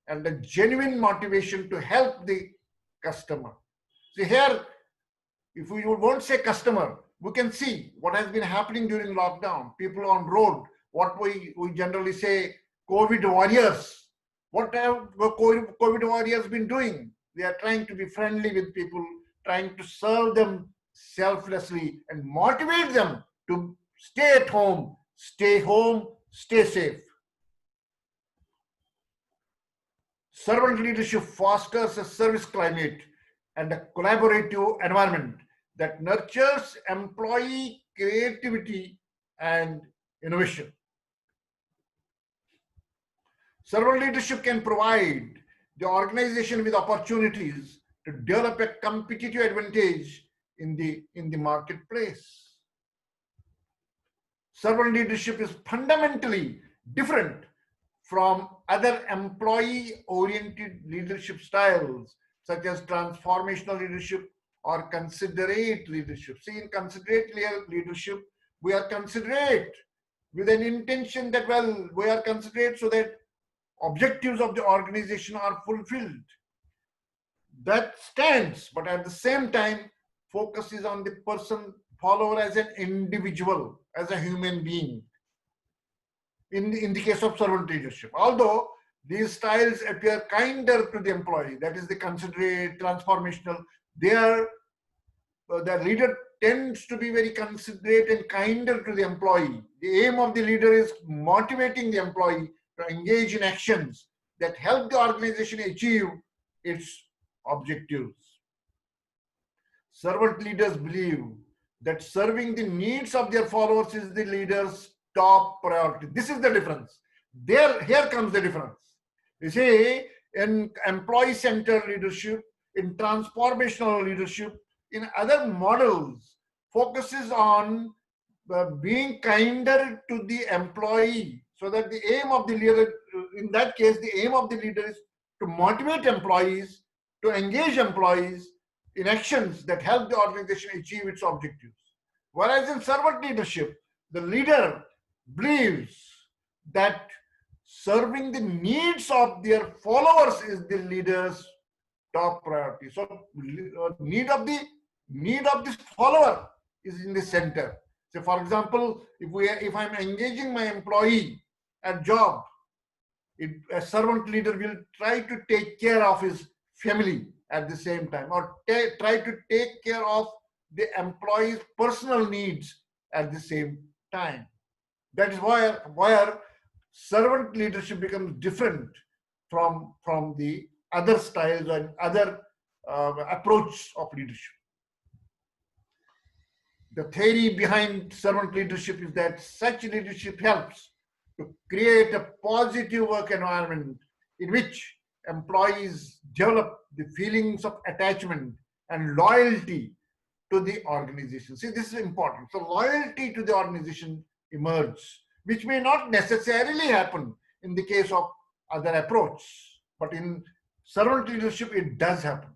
and a genuine motivation to help the customer. See here, if we won't say customer, we can see what has been happening during lockdown. People on road, what we generally say, COVID warriors. What have COVID warriors been doing? They are trying to be friendly with people, trying to serve them selflessly and motivate them to stay at home, stay safe. Servant leadership fosters a service climate and a collaborative environment that nurtures employee creativity and innovation. Servant leadership can provide the organization with opportunities to develop a competitive advantage in the marketplace. Servant leadership is fundamentally different from other employee-oriented leadership styles, such as transformational leadership or considerate leadership. See, in considerate leadership, we are considerate with an intention that, well, we are considerate so that objectives of the organization are fulfilled. That stands, but at the same time, focus is on the person, follower as an individual, as a human being. In the case of servant leadership, although these styles appear kinder to the employee, that is the considerate, transformational, the leader tends to be very considerate and kinder to the employee. The aim of the leader is motivating the employee to engage in actions that help the organization achieve its objectives. Servant leaders believe that serving the needs of their followers is the leader's top priority. This is the difference. Here comes the difference. You see, in employee-centered leadership, in transformational leadership, in other models, focuses on being kinder to the employee, so that the aim of the leader, in that case, the aim of the leader is to motivate employees, to engage employees in actions that help the organization achieve its objectives. Whereas in servant leadership, the leader believes that serving the needs of their followers is the leader's top priority. So need of this follower is in the center. So for example, if I'm engaging my employee at job, a servant leader will try to take care of his family at the same time, or try to take care of the employee's personal needs at the same time. That is where servant leadership becomes different from the other styles and other approach of leadership. The theory behind servant leadership is that such leadership helps to create a positive work environment in which employees develop the feelings of attachment and loyalty to the organization. See, this is important. So loyalty to the organization emerges, which may not necessarily happen in the case of other approach, but in servant leadership, it does happen.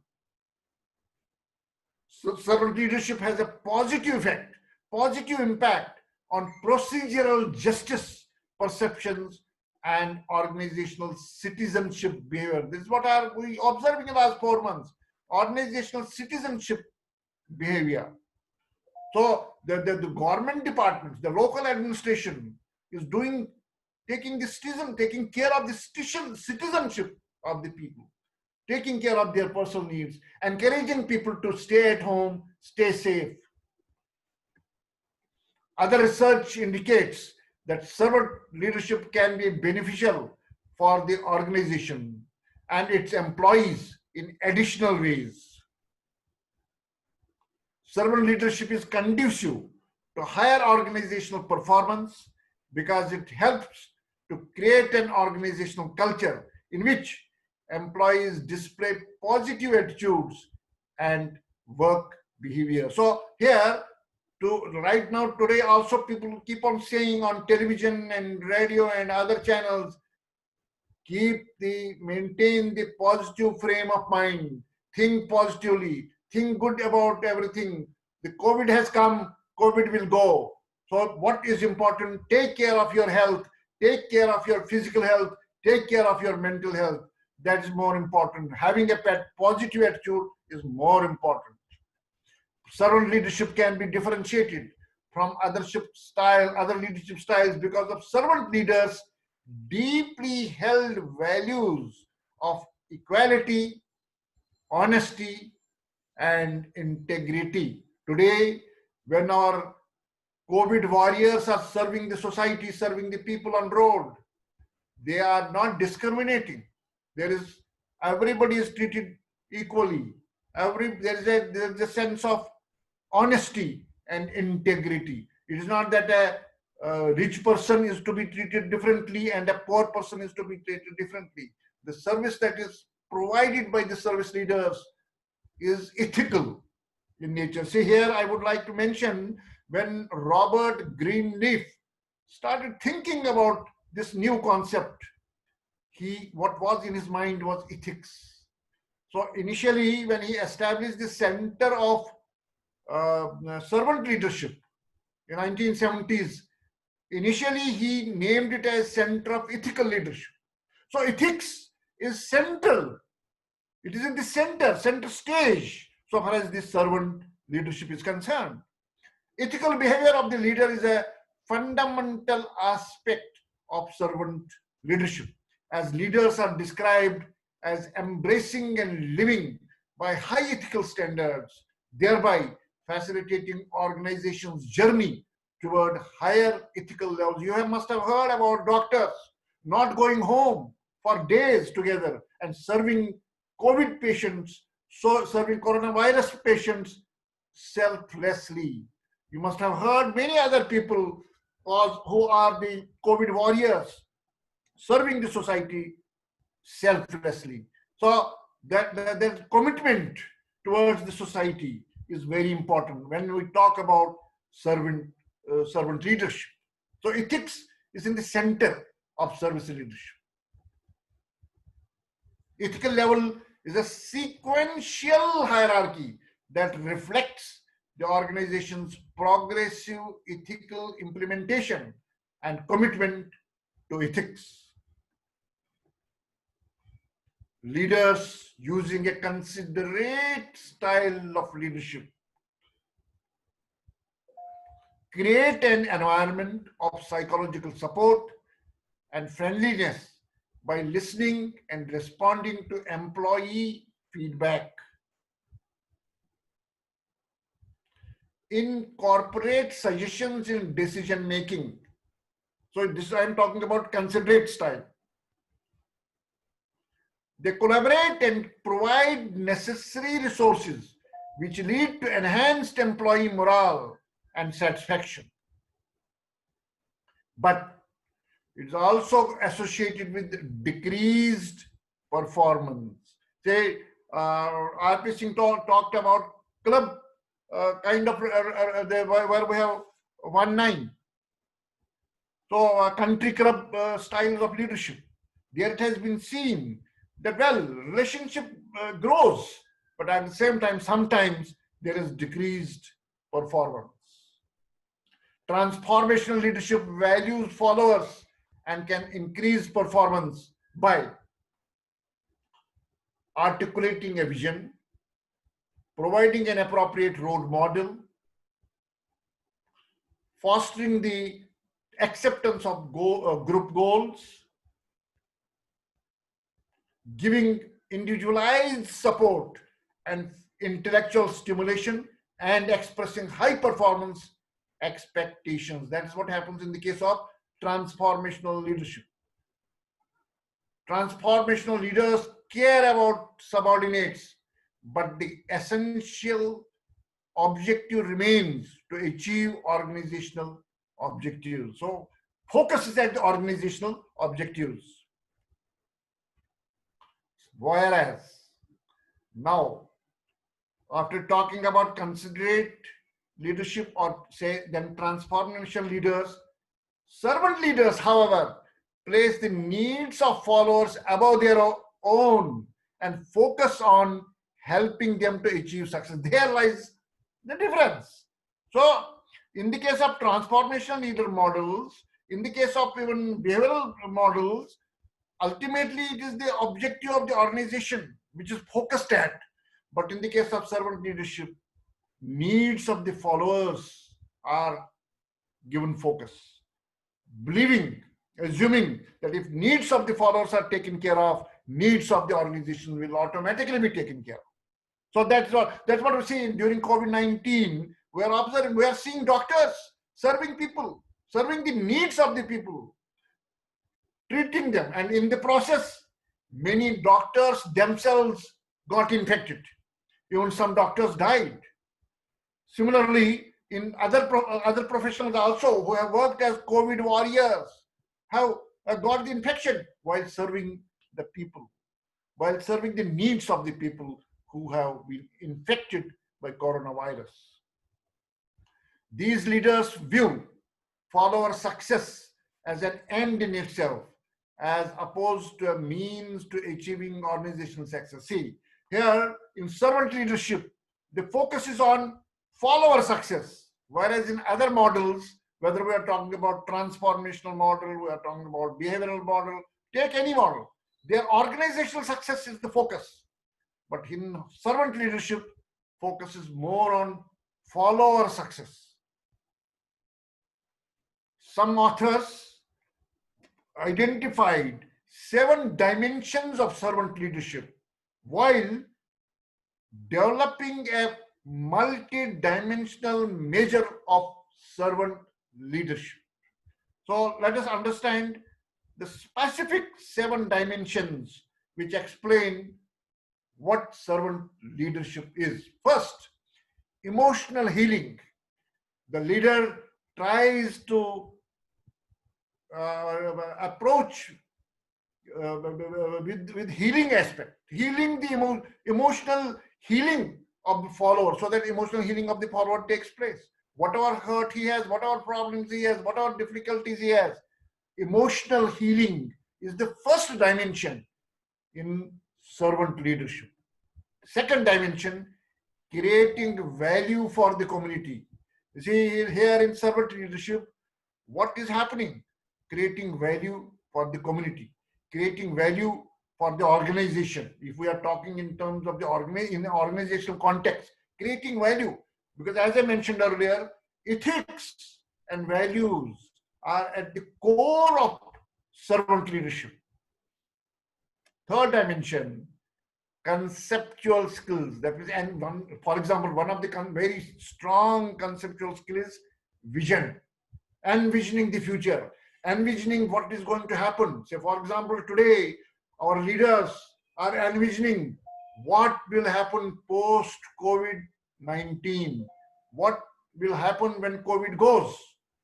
So servant leadership has a positive effect, positive impact on procedural justice perceptions and organizational citizenship behavior. This is what we observing in the last 4 months. Organizational citizenship behavior. So the government departments, the local administration is taking care of the citizenship of the people, taking care of their personal needs, encouraging people to stay at home, stay safe. Other research indicates that servant leadership can be beneficial for the organization and its employees in additional ways. Servant leadership is conducive to higher organizational performance because it helps to create an organizational culture in which employees display positive attitudes and work behavior. So here, right now, today also people keep on saying on television and radio and other channels, maintain the positive frame of mind, think positively, think good about everything. The COVID has come, COVID will go. So what is important? Take care of your health, take care of your physical health, take care of your mental health. That is more important. Having a positive attitude is more important. Servant leadership can be differentiated from other leadership styles because of servant leaders' deeply held values of equality, honesty, and integrity. Today, when our COVID warriors are serving the society, serving the people on road, they are not discriminating. Everybody is treated equally. There is a sense of honesty and integrity. It is not that a rich person is to be treated differently and a poor person is to be treated differently. The service that is provided by the service leaders is ethical in nature. See, here I would like to mention when Robert Greenleaf started thinking about this new concept, what was in his mind was ethics. So initially, when he established the Center of Servant Leadership in 1970s, initially he named it as Center of Ethical Leadership. So ethics is central. It is in the center stage, so far as this servant leadership is concerned. Ethical behavior of the leader is a fundamental aspect of servant leadership, as leaders are described as embracing and living by high ethical standards, thereby facilitating organizations' journey toward higher ethical levels. You must have heard about doctors not going home for days together and serving COVID patients, serving coronavirus patients selflessly. You must have heard many other people who are the COVID warriors serving the society selflessly. So that commitment towards the society is very important when we talk about servant leadership. So ethics is in the center of service leadership. Ethical level is a sequential hierarchy that reflects the organization's progressive ethical implementation and commitment to ethics. Leaders using a considerate style of leadership create an environment of psychological support and friendliness by listening and responding to employee feedback. Incorporate suggestions in decision making. So this I'm talking about considerate style. They collaborate and provide necessary resources which lead to enhanced employee morale and satisfaction. But it's also associated with decreased performance. Say, R.P. Singh talked about club kind of where we have 1-9. So country club styles of leadership. There it has been seen that, well, relationship grows, but at the same time, sometimes there is decreased performance. Transformational leadership values followers and can increase performance by articulating a vision, providing an appropriate role model, fostering the acceptance of group goals, giving individualized support and intellectual stimulation, and expressing high performance expectations. That's what happens in the case of transformational leadership. Transformational leaders care about subordinates, but the essential objective remains to achieve organizational objectives. So focus is at the organizational objectives. Whereas now, after talking about considerate leadership, or say then transformational leaders, servant leaders, however, place the needs of followers above their own and focus on helping them to achieve success. There lies the difference. So in the case of transformational leader models, in the case of even behavioral models, ultimately it is the objective of the organization which is focused at. But in the case of servant leadership, needs of the followers are given focus. Assuming that if needs of the followers are taken care of, needs of the organization will automatically be taken care of. So that's what we see during COVID-19. We are observing, we are seeing doctors serving people, serving the needs of the people, treating them, and in the process, many doctors themselves got infected. Even some doctors died. Similarly, in other professionals also who have worked as COVID warriors have got the infection while serving the people, while serving the needs of the people who have been infected by coronavirus. These leaders view follower success as an end in itself, as opposed to a means to achieving organizational success. See, here in servant leadership, the focus is on follower success, whereas in other models, whether we are talking about transformational model, we are talking about behavioral model, take any model, their organizational success is the focus. But in servant leadership, focus is more on follower success. Some authors identified 7 dimensions of servant leadership while developing a multi-dimensional measure of servant leadership. So let us understand the specific 7 dimensions which explain what servant leadership is. First, emotional healing. The leader tries to approach with healing aspect, healing the emotional healing of the follower, so that emotional healing of the follower takes place. Whatever hurt he has, whatever problems he has, whatever difficulties he has, emotional healing is the first dimension in servant leadership. Second dimension, creating value for the community. You see, here in servant leadership, what is happening? Creating value for the community, creating value for the organization. If we are talking in terms of the organizational context, creating value, because as I mentioned earlier, ethics and values are at the core of servant leadership. Third dimension, conceptual skills. That is, and for example, one of the very strong conceptual skills is vision, envisioning the future, envisioning what is going to happen. Say, for example, today, our leaders are envisioning what will happen post-COVID-19. What will happen when COVID goes?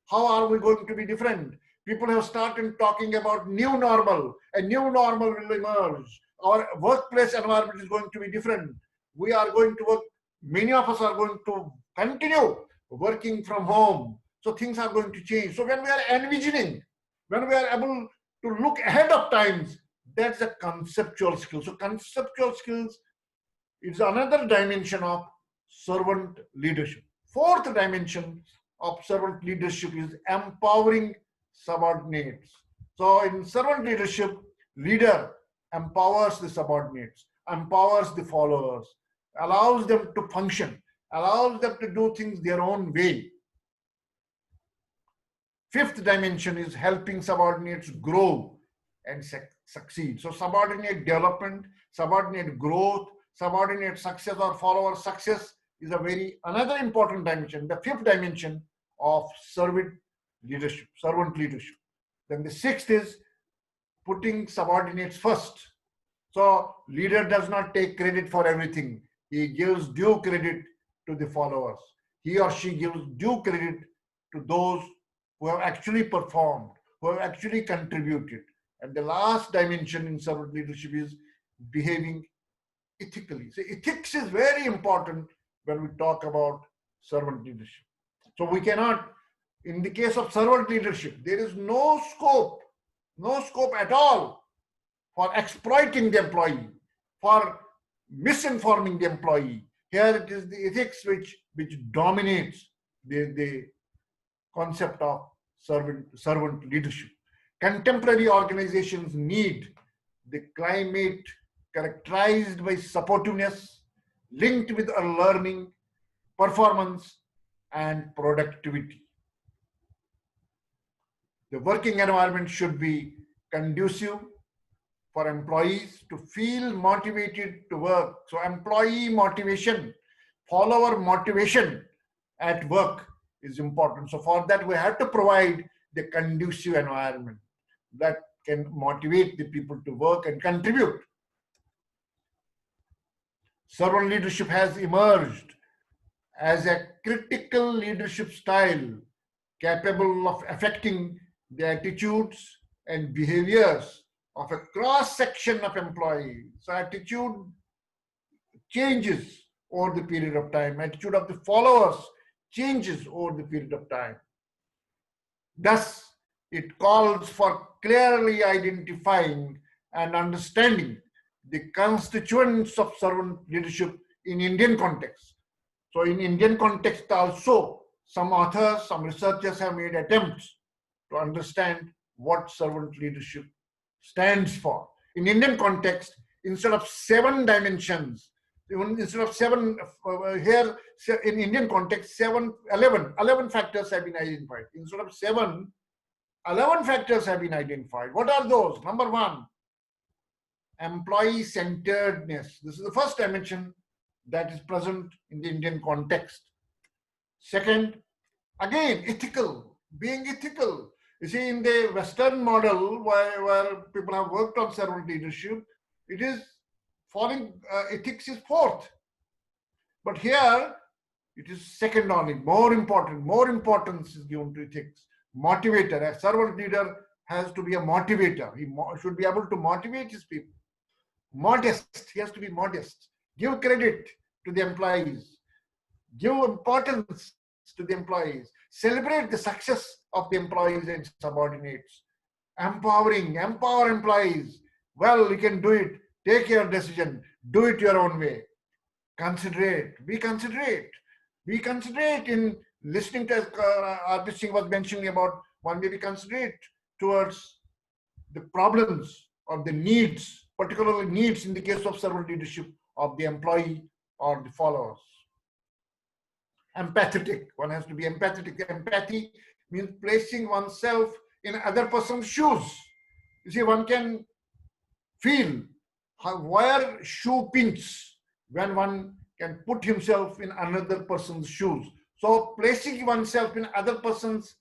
How are we going to be different? People have started talking about new normal. A new normal will emerge. Our workplace environment is going to be different. We are going to work, many of us are going to continue working from home. So things are going to change. So when we are envisioning, when we are able to look ahead of times, that's a conceptual skill. So conceptual skills is another dimension of servant leadership. Fourth dimension of servant leadership is empowering subordinates. So in servant leadership, leader empowers the subordinates, empowers the followers, allows them to function, allows them to do things their own way. Fifth dimension is helping subordinates grow and succeed. So subordinate development, subordinate growth, subordinate success or follower success is a another important dimension, the fifth dimension of servant leadership. Then the sixth is putting subordinates first. So leader does not take credit for everything. He gives due credit to the followers. He or she gives due credit to those who have actually performed, who have actually contributed. And the last dimension in servant leadership is behaving ethically. So ethics is very important when we talk about servant leadership. So we cannot, in the case of servant leadership, there is no scope at all for exploiting the employee, for misinforming the employee. Here it is the ethics which dominates the concept of servant leadership. Contemporary organizations need the climate characterized by supportiveness, linked with a learning, performance, and productivity. The working environment should be conducive for employees to feel motivated to work. So employee motivation, follower motivation at work is important. So for that, we have to provide the conducive environment that can motivate the people to work and contribute. Servant leadership has emerged as a critical leadership style capable of affecting the attitudes and behaviors of a cross-section of employees. So attitude changes over the period of time. Attitude of the followers changes over the period of time. Thus, it calls for clearly identifying and understanding the constituents of servant leadership in Indian context. So in Indian context also, some authors, some researchers have made attempts to understand what servant leadership stands for. In Indian context, instead of 7 dimensions, instead of 7, here in Indian context, 11 factors have been identified. Instead of 7, 11 factors have been identified. What are those? Number 1, employee-centeredness. This is the first dimension that is present in the Indian context. Second, again, ethical, being ethical. You see, in the Western model where people have worked on servant leadership, it is falling, ethics is fourth. But here, it is second only, more important. More importance is given to ethics. Motivator, a servant leader has to be a motivator. He should be able to motivate his people. Modest, he has to be modest. Give credit to the employees. Give importance to the employees. Celebrate the success of the employees and subordinates. Empowering, empower employees. Well, you can do it. Take your decision. Do it your own way. Considerate. Be considerate. Be considerate in listening to R.P. Singh was mentioning about one may be considerate towards the problems or the needs, particularly needs in the case of servant leadership of the employee or the followers. Empathetic. One has to be empathetic. Empathy means placing oneself in other person's shoes. You see, one can feel where shoe pinch when one can put himself in another person's shoes. So placing oneself in other person's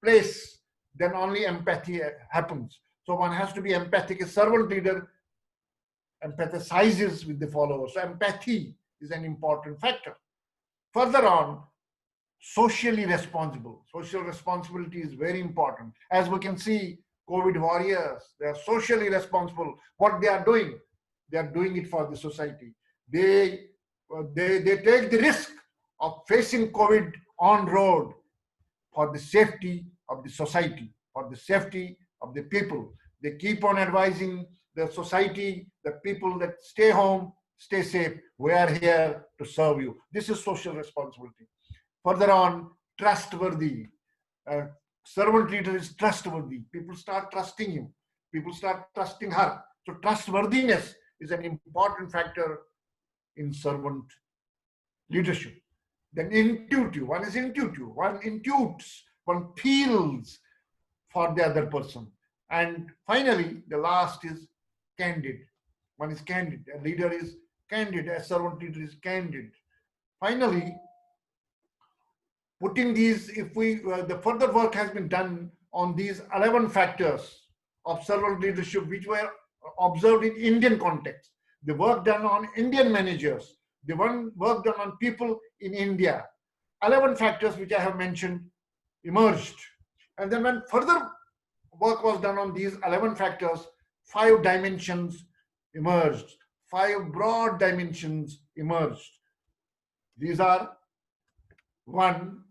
place, then only empathy happens. So one has to be empathic. A servant leader empathizes with the followers. So empathy is an important factor. Further on, socially responsible. Social responsibility is very important. As we can see, COVID warriors, they are socially responsible. What they are doing it for the society. They take the risk of facing COVID on road for the safety of the society, for the safety of the people. They keep on advising the society, the people that stay home, stay safe. We are here to serve you. This is social responsibility. Further on, trustworthy. servant leader is trustworthy. People start trusting him. People start trusting her. So trustworthiness is an important factor in servant leadership. Then intuitive. One is intuitive. One intuits. One feels for the other person. And finally, the last is candid. One is candid. A leader is candid. A servant leader is candid. Finally, putting these, if we, the further work has been done on these 11 factors of servant leadership, which were observed in Indian context. The work done on Indian managers, the work done on people in India. 11 factors which I have mentioned emerged. And then when further work was done on these 11 factors, 5 dimensions emerged. 5 broad dimensions emerged. These are: 1,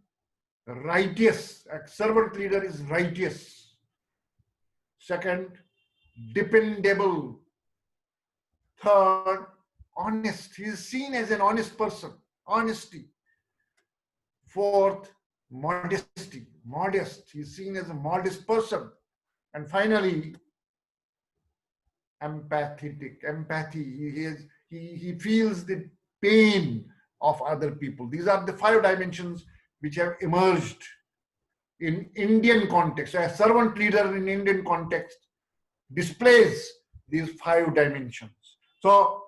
righteous. A servant leader is righteous. 2nd, dependable. 3rd, honest. He is seen as an honest person. Honesty. 4th, modesty. Modest. He is seen as a modest person. And finally, empathetic. Empathy. He feels the pain of other people. These are the 5 dimensions which have emerged in Indian context. A servant leader in Indian context displays these 5 dimensions. So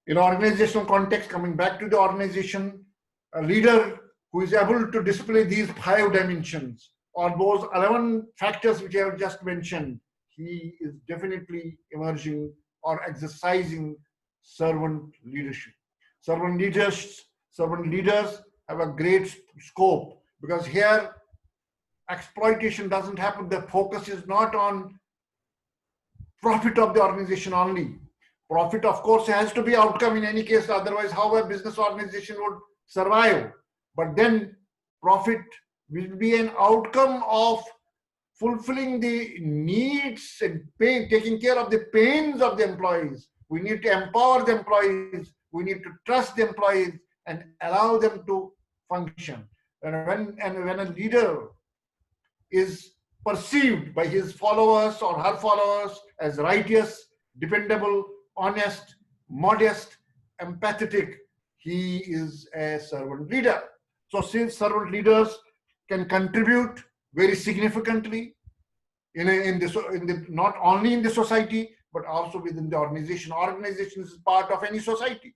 in organizational context, coming back to the organization, a leader who is able to display these 5 dimensions or those 11 factors which I have just mentioned, he is definitely emerging or exercising servant leadership. Servant leaders have a great scope, because here exploitation doesn't happen. The focus is not on profit of the organization only. Profit, of course, has to be outcome in any case, otherwise how a business organization would survive. But then profit will be an outcome of fulfilling the needs and pain, taking care of the pains of the employees. We need to empower the employees. We need to trust the employees and allow them to function. And when a leader is perceived by his followers or her followers as righteous, dependable, honest, modest, empathetic, he is a servant leader. So since servant leaders can contribute very significantly not only in the society, but also within the organization. Organization is part of any society.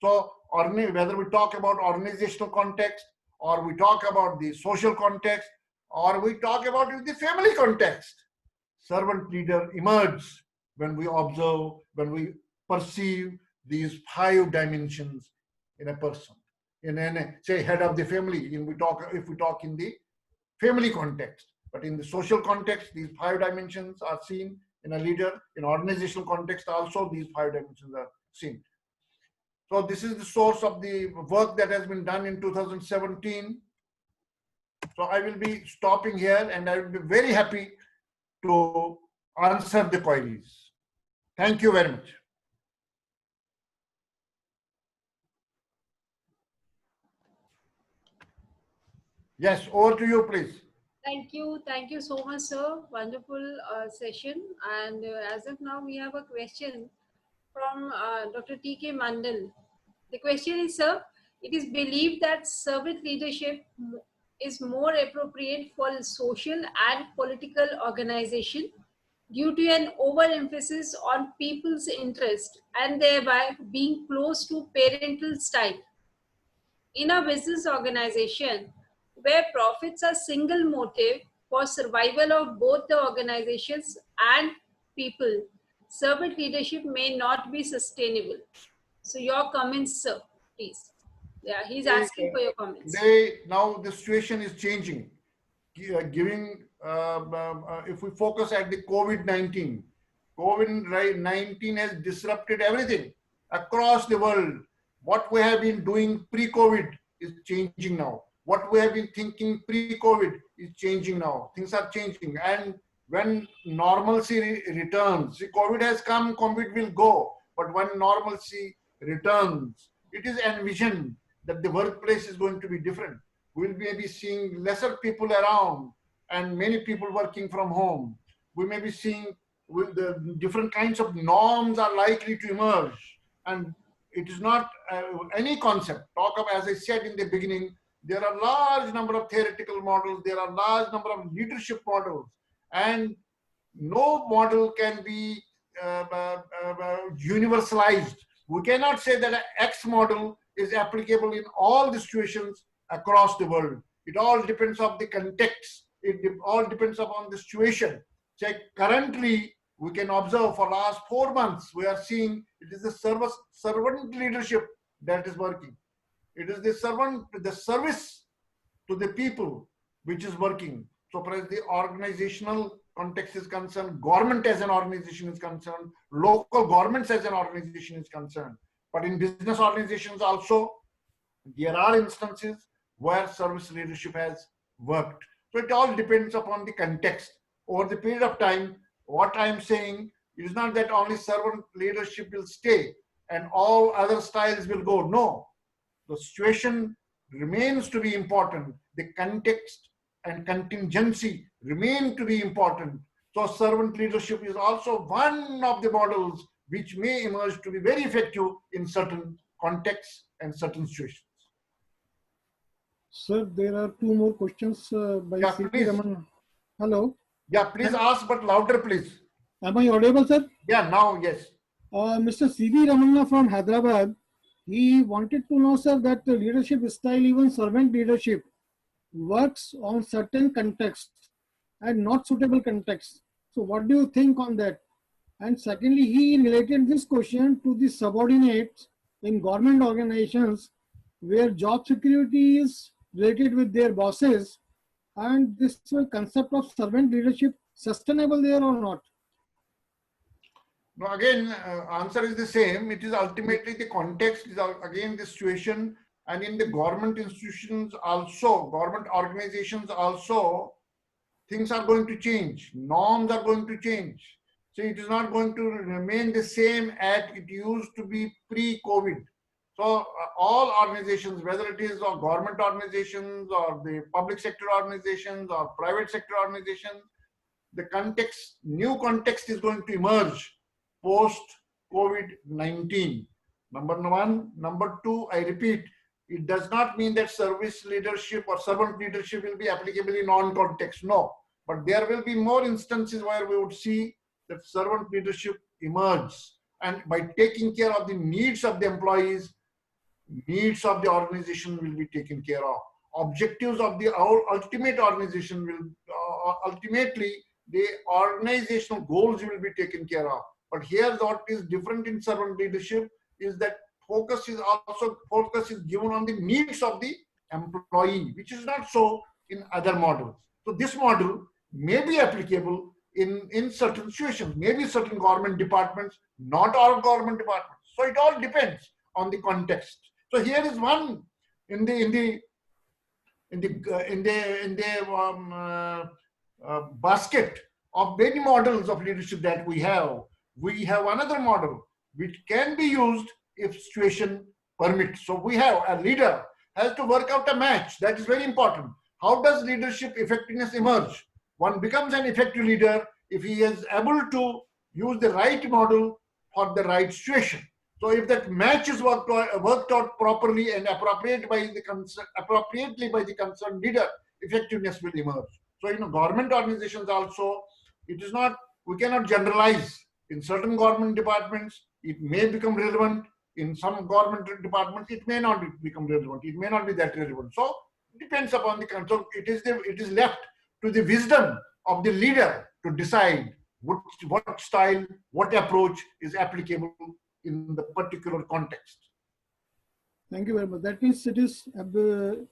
So whether we talk about organizational context, or we talk about the social context, or we talk about the family context, servant leader emerges when we observe, when we perceive these 5 dimensions in a person. Say head of the family, if we talk in the family context. But in the social context, these 5 dimensions are seen in a leader. In organizational context also, these 5 dimensions are seen. So this is the source of the work that has been done in 2017. So I will be stopping here, and I will be very happy to answer the queries. Thank you very much. Yes, over to you, please. Thank you so much, sir. Wonderful session. And as of now, we have a question from Dr. T.K. Mandal. The question is, sir, it is believed that servant leadership is more appropriate for social and political organization due to an overemphasis on people's interest and thereby being close to parental style. In a business organization where profits are single motive for survival of both the organizations and people, servant leadership may not be sustainable. So your comments, sir, please. Yeah, he's asking for your comments. Now the situation is changing. If we focus at the COVID-19, COVID-19 has disrupted everything across the world. What we have been doing pre-COVID is changing now. What we have been thinking pre-COVID is changing now. Things are changing. And when normalcy returns, see, COVID has come, COVID will go. But when normalcy returns, it is envisioned that the workplace is going to be different. We'll be maybe seeing lesser people around. and many people working from home, we may be seeing with the different kinds of norms are likely to emerge. And it is not any concept. Talk of, as I said in the beginning, there are large number of theoretical models, there are large number of leadership models, and no model can be universalized. We cannot say that an X model is applicable in all the situations across the world. It all depends on the context. All depends upon the situation. Say currently, we can observe for last 4 months, we are seeing it is the servant leadership that is working. It is the service to the people which is working. So far as the organizational context is concerned, government as an organization is concerned, local governments as an organization is concerned. But in business organizations also, there are instances where service leadership has worked. So it all depends upon the context. Over the period of time, what I am saying is not that only servant leadership will stay and all other styles will go. No, the situation remains to be important. The context and contingency remain to be important. So servant leadership is also one of the models which may emerge to be very effective in certain contexts and certain situations. Sir, there are two more questions by Yeah, C.V. please. Raman. Hello. Yeah, please ask, but louder, please. Am I audible, sir? Yeah, now, yes. Mr. C.V. Ramana from Hyderabad, he wanted to know, sir, that the leadership style, even servant leadership, works on certain contexts and not suitable contexts. So what do you think on that? And secondly, he related this question to the subordinates in government organizations where job security is related with their bosses, and this concept of servant leadership sustainable there or not? Now, again, answer is the same. It is ultimately the context, is again the situation, and in the government institutions also, government organizations also, things are going to change. Norms are going to change. So it is not going to remain the same as it used to be pre-COVID. So all organizations, whether it is government organizations or the public sector organizations or private sector organizations, the context, new context is going to emerge post COVID-19. Number one. Number two, I repeat, it does not mean that service leadership or servant leadership will be applicable in non-context. No, but there will be more instances where we would see that servant leadership emerge, and by taking care of the needs of the employees, needs of the organization will be taken care of. Objectives of the ultimate organization will ultimately the organizational goals will be taken care of. But here what is different in servant leadership is that focus is given on the needs of the employee, which is not so in other models. So this model may be applicable in certain situations, maybe certain government departments, not all government departments. So it all depends on the context. So here is one in the basket of many models of leadership that we have. We have another model which can be used if situation permits. So we have a leader has to work out a match. That is very important. How does leadership effectiveness emerge? One becomes an effective leader if he is able to use the right model for the right situation. So if that match is worked out properly and appropriately by the concerned leader, effectiveness will emerge. So in government organizations also, it is not, we cannot generalize. In certain government departments, it may become relevant. In some government departments, it may not become relevant. It may not be that relevant. So it depends upon the concern. It is left to the wisdom of the leader to decide what style, what approach is applicable in the particular context. Thank you very much. That means it is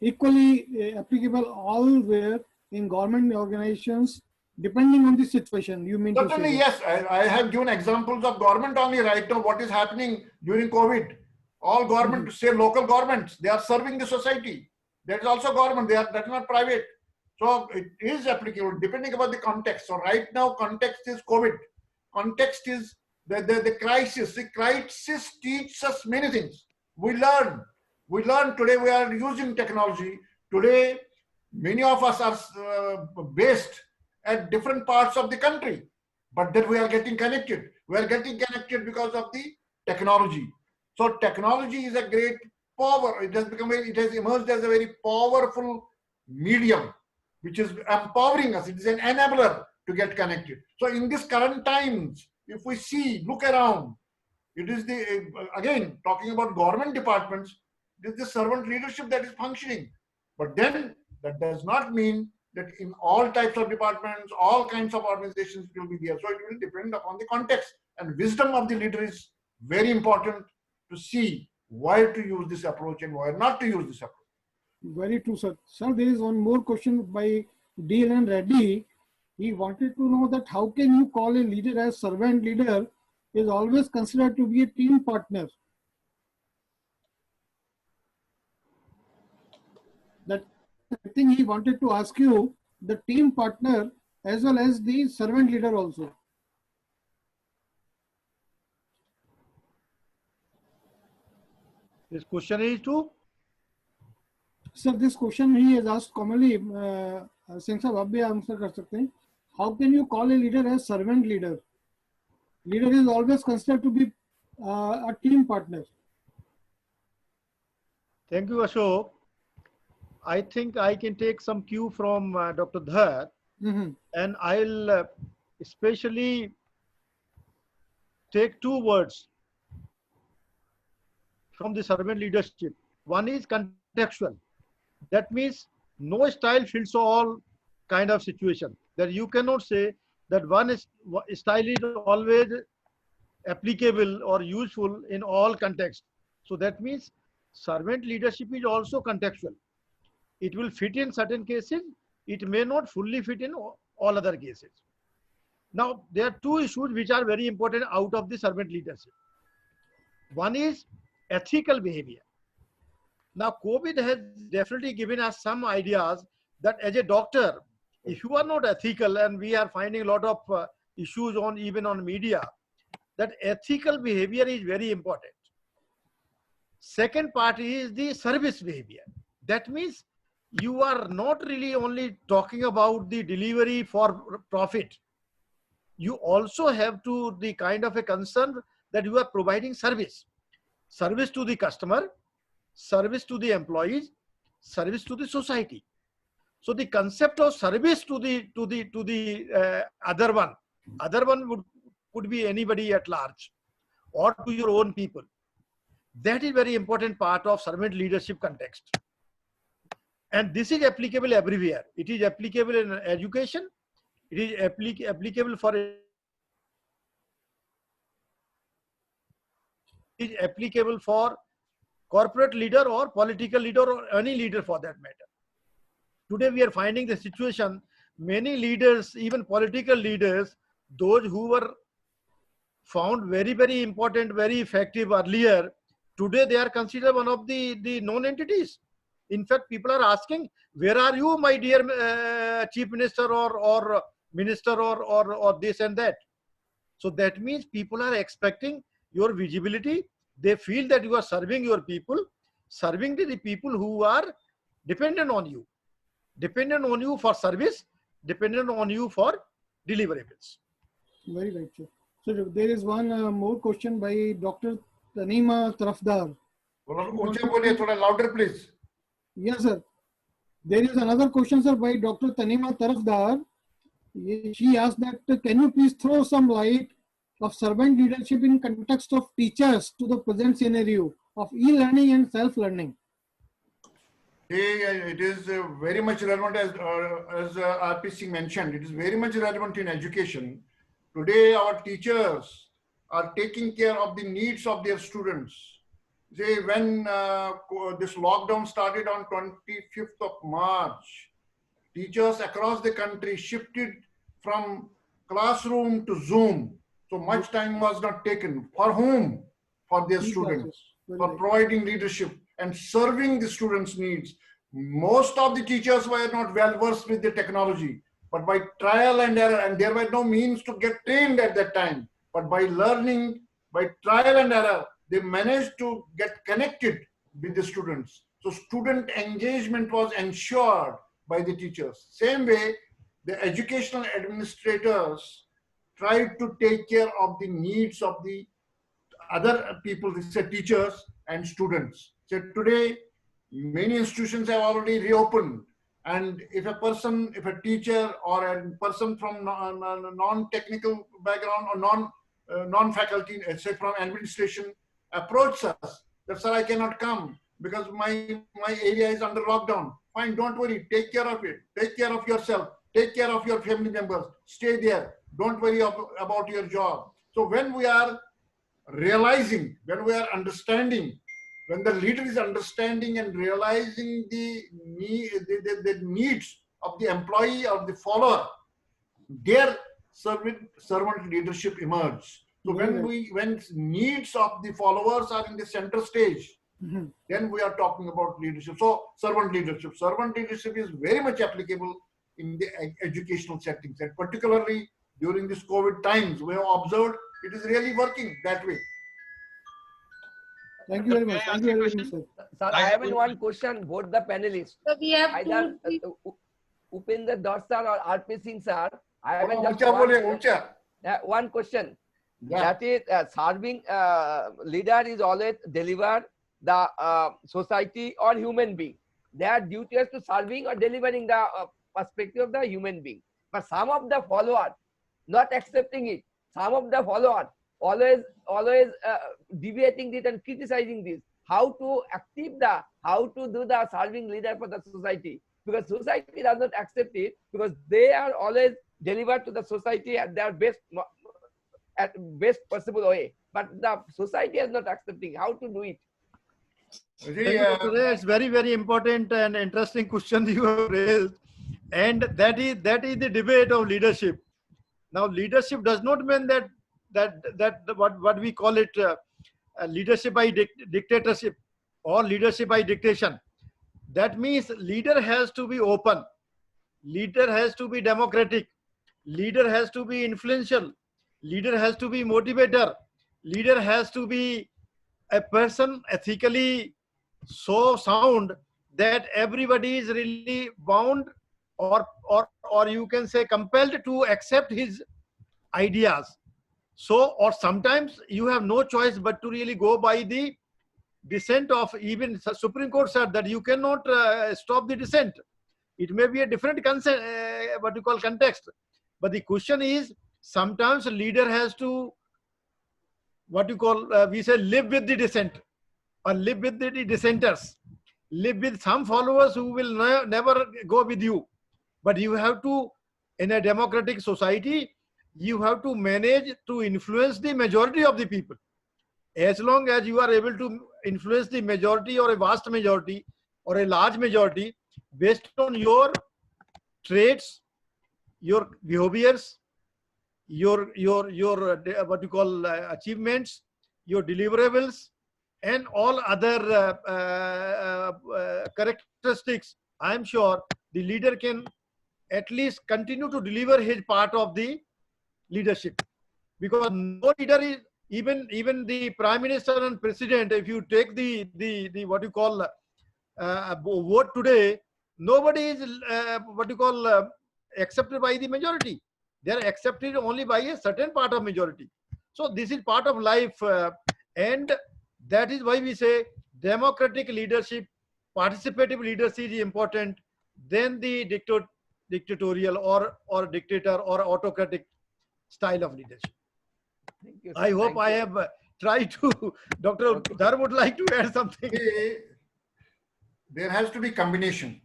equally applicable all where in government organizations, depending on the situation. You mean Certainly, to say? yes. I have given examples of government only right now. What is happening during COVID? All government, say local governments, they are serving the society. That is also government. That is not private. So it is applicable depending upon the context. So right now, context is COVID. Context is the crisis. The crisis teaches us many things. We learn. Today we are using technology. Today Many of us are based at different parts of the country, but then we are getting connected. We are getting connected because of the technology. So technology is a great power. It has emerged as a very powerful medium, which is empowering us. It is an enabler to get connected. So in this current times, if we see, look around, it is again, talking about government departments, it is the servant leadership that is functioning. But then that does not mean that in all types of departments, all kinds of organizations will be there. So it will depend upon the context, and wisdom of the leader is very important to see why to use this approach and why not to use this approach. Very true, sir. Sir, there is one more question by D.N. Reddy. He wanted to know that how can you call a leader as servant leader is always considered to be a team partner? That I think he wanted to ask you, the team partner as well as the servant leader also. This question is to? Sir, this question he has asked commonly. Singh Sahab, आप भी answer कर सकते हैं. How can you call a leader as servant leader? Leader is always considered to be a team partner. Thank you, Ashok. I think I can take some cue from Dr. Dhar, and I'll especially take two words from the servant leadership. One is contextual. That means no style fits all kind of situation. That you cannot say that one style is always applicable or useful in all contexts. So that means servant leadership is also contextual. It will fit in certain cases. It may not fully fit in all other cases. Now, there are two issues which are very important out of the servant leadership. One is ethical behavior. Now, COVID has definitely given us some ideas that as a doctor, if you are not ethical, and we are finding a lot of issues on even on media, that ethical behavior is very important. Second part is the service behavior. That means you are not really only talking about the delivery for profit. You also have to the kind of a concern that you are providing service. Service to the customer, service to the employees, service to the society. So the concept of service to the other one could be anybody at large or to your own people. That is very important part of servant leadership context. And this is applicable everywhere. It is applicable in education. It is applicable for corporate leader or political leader or any leader for that matter. Today we are finding the situation, many leaders, even political leaders, those who were found very, very important, very effective earlier, today they are considered one of the non-entities. In fact, people are asking, where are you, my dear chief minister or minister or this and that? So that means people are expecting your visibility. They feel that you are serving your people, serving the people who are dependent on you for service, dependent on you for deliverables. Very right, sir. So there is one more question by Dr. Tanima Tarafdar. Thoda louder, please. Yes, sir. There is another question, sir, by Dr. Tanima Tarafdar. She asked that, can you please throw some light of servant leadership in context of teachers to the present scenario of e-learning and self-learning? It is very much relevant as RP Singh mentioned. It is very much relevant in education. Today, our teachers are taking care of the needs of their students. Say, when this lockdown started on 25th of March, teachers across the country shifted from classroom to Zoom. So much time was not taken. For whom? For their students, for providing leadership and serving the students' needs. Most of the teachers were not well versed with the technology, but by trial and error, and there were no means to get trained at that time. But by learning, by trial and error, they managed to get connected with the students. So student engagement was ensured by the teachers. Same way, the educational administrators try to take care of the needs of the other people, say teachers and students. So today, many institutions have already reopened. And if a teacher or a person from non-technical background or non-faculty, say from administration, approaches us that, sir, I cannot come because my area is under lockdown. Fine, don't worry, take care of it. Take care of yourself. Take care of your family members. Stay there. Don't worry about your job. So when we are realizing, when we are understanding, when the leader is understanding and realizing the needs of the employee or the follower, their servant leadership emerges. So when needs of the followers are in the center stage, then we are talking about leadership. So servant leadership is very much applicable in the educational settings, and particularly during this COVID times, we have observed it is really working that way. Thank you very much. Thank you very much, sir. Sir, I have one question, both the panelists. So we have Either two. Upinder Dutt sir or RP Singh sir. I have one question. Yeah. That is, serving leader is always deliver the society or human being. Their duty is to serving or delivering the perspective of the human being. But some of the followers not accepting it. Some of the followers always deviating this and criticizing this. How to how to do the serving leader for the society, because society does not accept it, because they are always delivered to the society at their best possible way. But the society is not accepting how to do it. It's very, very important and interesting question you have raised, and that is the debate of leadership. Now, leadership does not mean that what we call it leadership by dictatorship or leadership by dictation. That means leader has to be open, leader has to be democratic, leader has to be influential, leader has to be motivator, leader has to be a person ethically so sound that everybody is really bound or you can say compelled to accept his ideas. So, or sometimes you have no choice but to really go by the dissent of, even Supreme Court said that you cannot stop the dissent. It may be a different what you call context, but the question is sometimes a leader has to, what you call, we say, live with the dissent or live with the dissenters, live with some followers who will never go with you. But you have to, in a democratic society, you have to manage to influence the majority of the people. As long as you are able to influence the majority or a vast majority or a large majority based on your traits, your behaviors, your what you call achievements, your deliverables, and all other characteristics, I am sure the leader can at least continue to deliver his part of the leadership. Because no leader is, even the prime minister and president, if you take the what you call vote today, nobody is what you call accepted by the majority. They are accepted only by a certain part of majority. So this is part of life, and that is why we say democratic leadership, participative leadership is important than the dictatorial or dictator or autocratic style of leadership. Thank you, sir. I hope I have tried to. Dr. Dhar would like to add something. There has to be combination.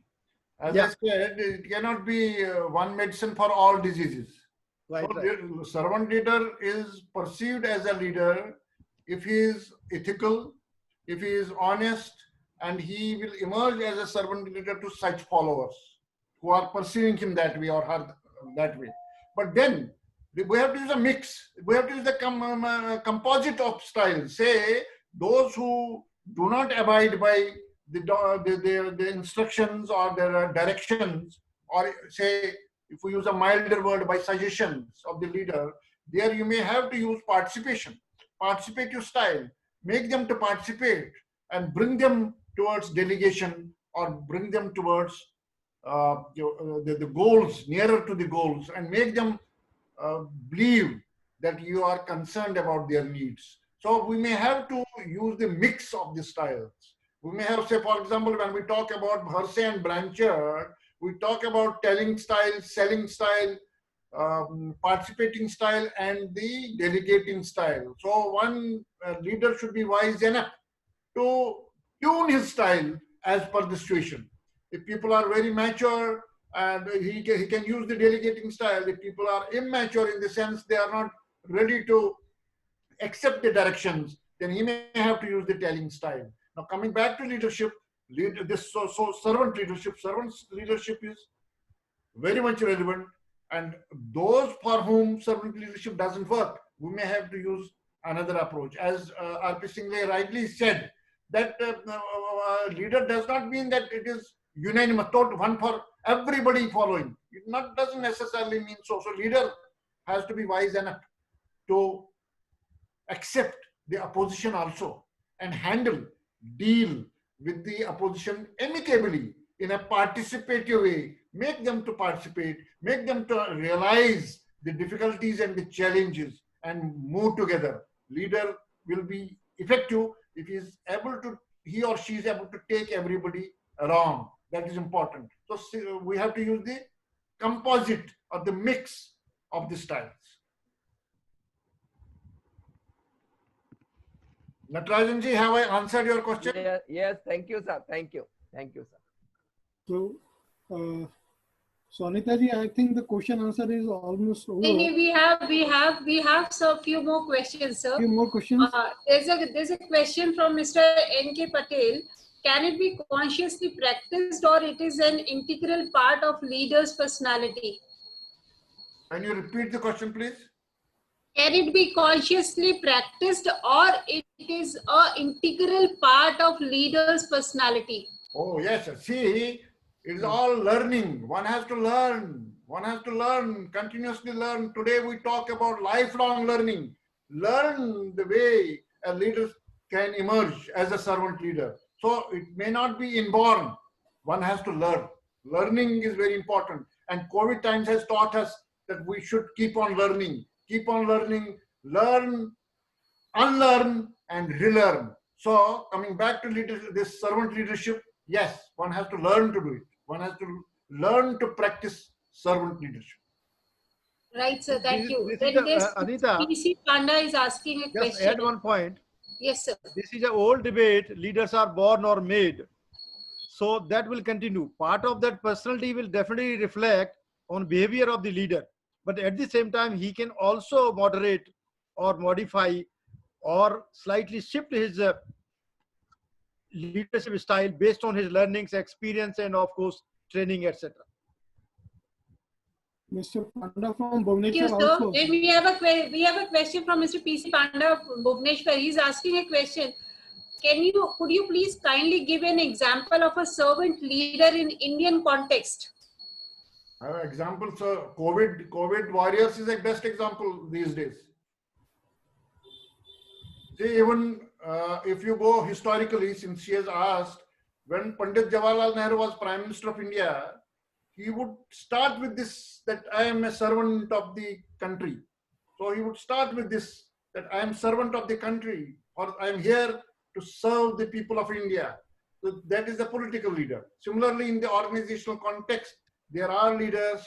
As I said, it cannot be one medicine for all diseases. Right, So right. servant leader is perceived as a leader if he is ethical, if he is honest, and he will emerge as a servant leader to such followers who are perceiving him that way or her that way. But then we have to use a mix. We have to use the composite of styles. Say those who do not abide by the instructions or their directions, or say, if we use a milder word, by suggestions of the leader, there you may have to use participation, participative style, make them to participate and bring them towards delegation or bring them towards the goals, nearer to the goals, and make them believe that you are concerned about their needs. So we may have to use the mix of the styles. We may have, say, for example, when we talk about Hersey and Blanchard, we talk about telling style, selling style, participating style, and the delegating style. So one leader should be wise enough to tune his style as per the situation. If people are very mature, and he can use the delegating style. If people are immature in the sense they are not ready to accept the directions, then he may have to use the telling style. Now, coming back to leadership, servant leadership is very much relevant. And those for whom servant leadership doesn't work, we may have to use another approach. As R.P. Singhale rightly said, that leader does not mean that it is unanimous, one for everybody following. It doesn't necessarily mean so. So leader has to be wise enough to accept the opposition also and deal with the opposition amicably in a participative way. Make them to participate, make them to realize the difficulties and the challenges and move together. Leader will be effective if he or she is able to take everybody along. That is important. So we have to use the composite or the mix of the styles. Natarajanji, have I answered your question? Yes, thank you, sir. Thank you, sir. So, Anita ji, I think the question answer is almost over. We have a few more questions, sir. Few more questions. There's a question from Mr. N.K. Patel. Can it be consciously practiced, or it is an integral part of leader's personality? Can you repeat the question, please? Can it be consciously practiced, or it is an integral part of leader's personality? Oh, yes. See, it's all learning. One has to learn. One has to learn, continuously learn. Today we talk about lifelong learning. Learn the way a leader can emerge as a servant leader. So it may not be inborn. One has to learn. Learning is very important. And COVID times has taught us that we should keep on learning, learn, unlearn, and relearn. So coming back to this servant leadership, yes, one has to learn to do it. One has to learn to practice servant leadership. Right, sir. Thank you. Anita, PC Panda is asking a question. Just add one point. Yes, sir. This is an old debate. Leaders are born or made. So that will continue. Part of that personality will definitely reflect on behavior of the leader. But at the same time, he can also moderate or modify or slightly shift his leadership style based on his learnings, experience, and of course, training, etc. Mr. Panda from Bhubaneswar Thank you, sir. also. We have a question from Mr. PC Panda from Bhubaneswar. He's asking a question. Could you please kindly give an example of a servant leader in Indian context? Example, sir, COVID warriors is a best example these days. See, even if you go historically, since she has asked, when Pandit Jawaharlal Nehru was Prime Minister of India, he would start with this, that I am a servant of the country. So he would start with this, that I am servant of the country, or I am here to serve the people of India. So that is the political leader. Similarly, in the organizational context, there are leaders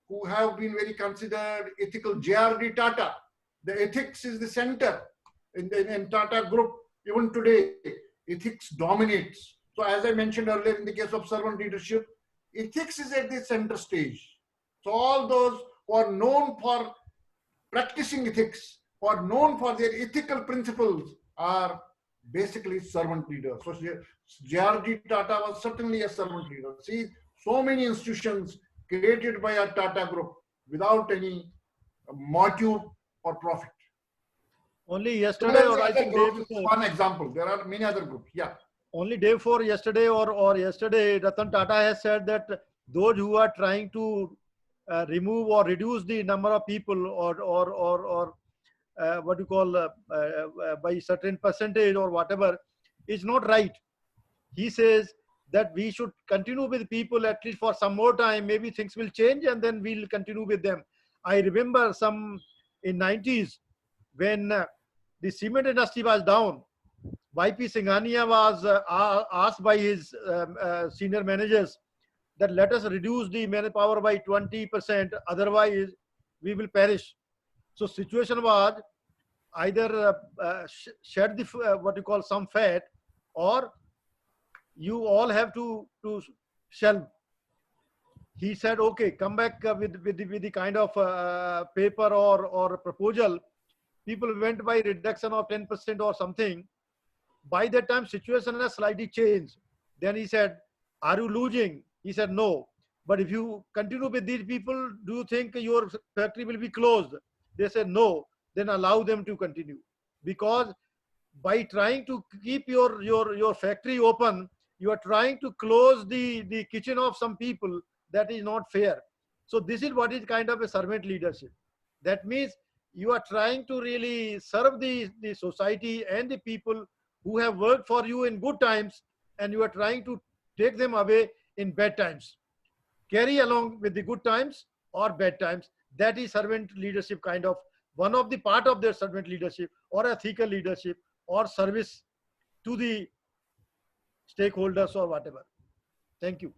who have been very considered ethical. J.R.D. Tata, the ethics is the center in Tata Group. Even today, ethics dominates. So as I mentioned earlier, in the case of servant leadership, ethics is at the center stage. So all those who are known for practicing ethics, who are known for their ethical principles, are basically servant leaders. So J.R.D. Tata was certainly a servant leader. See, so many institutions created by a Tata Group without any motive or profit. Only yesterday, or I think day before. One example. There are many other groups. Yeah. Only day before yesterday or yesterday, Ratan Tata has said that those who are trying to remove or reduce the number of people or what you call by certain percentage or whatever is not right. He says that we should continue with people at least for some more time. Maybe things will change and then we'll continue with them. I remember some in 90s when the cement industry was down. YP Singhania was asked by his senior managers that let us reduce the manpower by 20%, otherwise we will perish. So situation was either shed the what you call some fat, or you all have to shelve. He said, okay, come back with the kind of paper or proposal. People went by reduction of 10% or something. By that time, situation has slightly changed. Then he said, are you losing? He said, no. But if you continue with these people, do you think your factory will be closed? They said, no. Then allow them to continue. Because by trying to keep your factory open, you are trying to close the kitchen of some people. That is not fair. So this is what is kind of a servant leadership. That means you are trying to really serve the society and the people who have worked for you in good times, and you are trying to take them away in bad times. Carry along with the good times or bad times. That is servant leadership, kind of one of the part of their servant leadership or ethical leadership or service to the stakeholders or whatever. Thank you.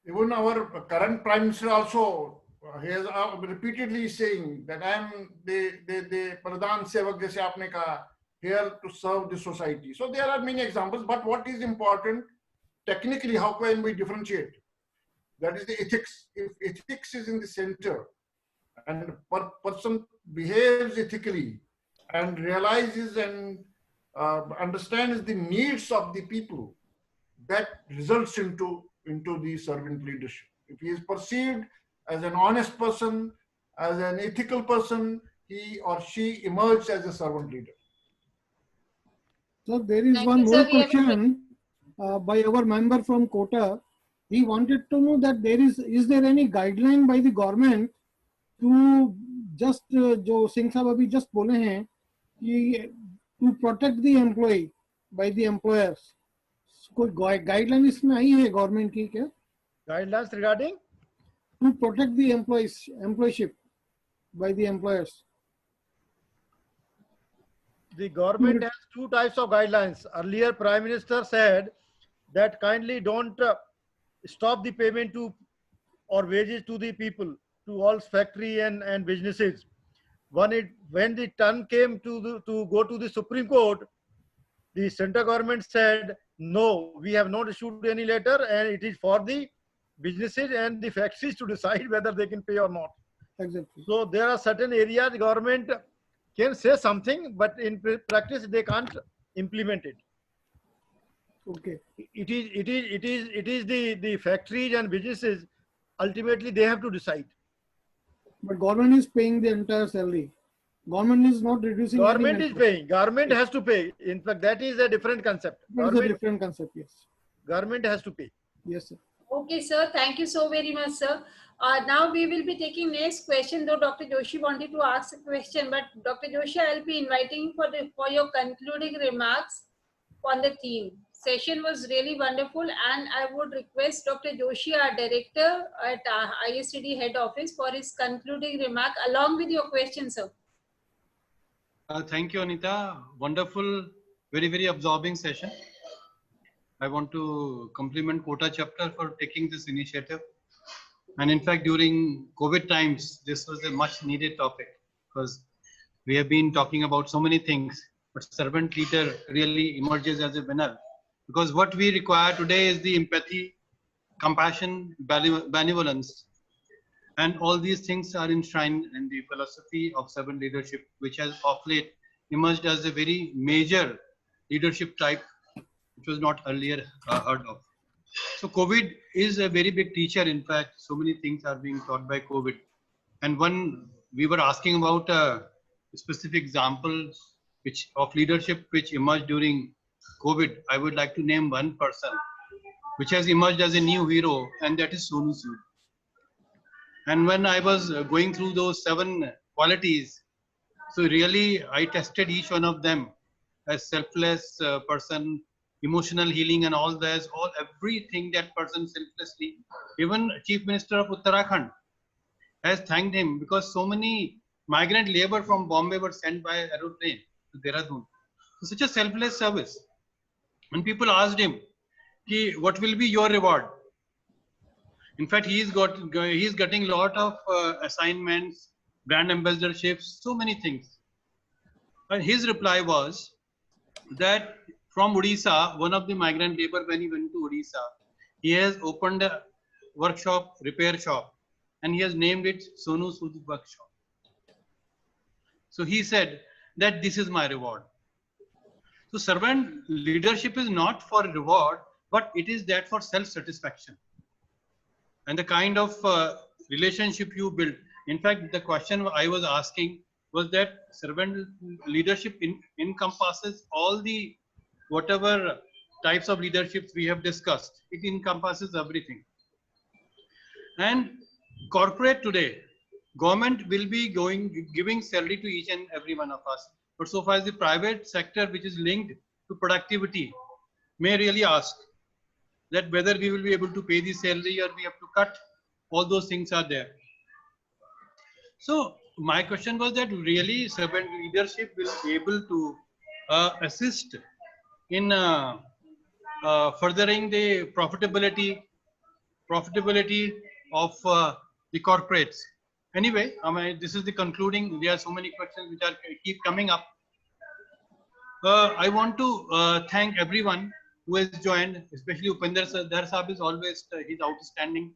Even our current Prime Minister also, he is repeatedly saying that I am the Pradhan Sevak, jaise aapne kaha, here to serve the society. So there are many examples, but what is important technically, how can we differentiate? That is the ethics. If ethics is in the center and person behaves ethically and realizes and understands the needs of the people, that results into the servant leadership. If he is perceived as an honest person, as an ethical person, he or she emerges as a servant leader. So there is Thank one you, more sir. We have a question by our member from Kota. He wanted to know that is there any guideline by the government to just जो सिंह साहब अभी just बोले हैं कि to protect the employee by the employers. कोई guideline इसमें आई है government की क्या? Guidelines regarding? To protect the employship by the employers. The government has two types of guidelines. Earlier, Prime Minister said that kindly don't stop the payment to or wages to the people, to all factory and businesses. When the turn came to go to the Supreme Court, the central government said, no, we have not issued any letter, and it is for the businesses and the factories to decide whether they can pay or not. Exactly. So there are certain areas the government can say something, but in practice they can't implement it. Okay. It is the factories and businesses, ultimately they have to decide. But government is paying the entire salary. Government is not reducing. Government is paying. Government has to pay. In fact, that is a different concept. That is a different concept. Yes. Government has to pay. Yes, sir. Okay, sir. Thank you so very much, sir. Now we will be taking next question. Though Dr. Joshi wanted to ask a question, but Dr. Joshi, I'll be inviting for your concluding remarks on the theme. Session was really wonderful, and I would request Dr. Joshi, our director at ISTD head office, for his concluding remark along with your question, sir. Thank you, Anita. Wonderful, very, very absorbing session. I want to compliment Kota chapter for taking this initiative. And in fact, during COVID times, this was a much needed topic because we have been talking about so many things, but servant leader really emerges as a winner. Because what we require today is the empathy, compassion, benevolence. And all these things are enshrined in the philosophy of servant leadership, which has of late emerged as a very major leadership type, which was not earlier heard of. So COVID is a very big teacher. In fact, so many things are being taught by COVID. And one, we were asking about specific examples of leadership which emerged during COVID. I would like to name one person which has emerged as a new hero, and that is Sonu Sood. And when I was going through those 7 qualities, so really I tested each one of them as selfless person, emotional healing and all this, everything that person selflessly. Even Chief Minister of Uttarakhand has thanked him because so many migrant labor from Bombay were sent by aeroplane to Dehradun. So such a selfless service. And people asked him, what will be your reward? In fact, he's getting a lot of assignments, brand ambassadorships, so many things. And his reply was that from Odisha, one of the migrant labor, when he went to Odisha, he has opened a workshop, repair shop, and he has named it Sonu Sood Workshop. So he said that this is my reward. So servant leadership is not for reward, but it is that for self-satisfaction. And the kind of relationship you build. In fact, the question I was asking was that servant leadership encompasses all the whatever types of leaderships we have discussed. It encompasses everything. And corporate today, government will be giving salary to each and every one of us. But so far as the private sector, which is linked to productivity, may really ask that whether we will be able to pay the salary or we have to cut. All those things are there. So my question was that really servant leadership will be able to assist in furthering the profitability of the corporates. Anyway, this is the concluding. There are so many questions which keep coming up. I want to thank everyone who has joined, especially Upinder Dhar Sahab is always he's outstanding,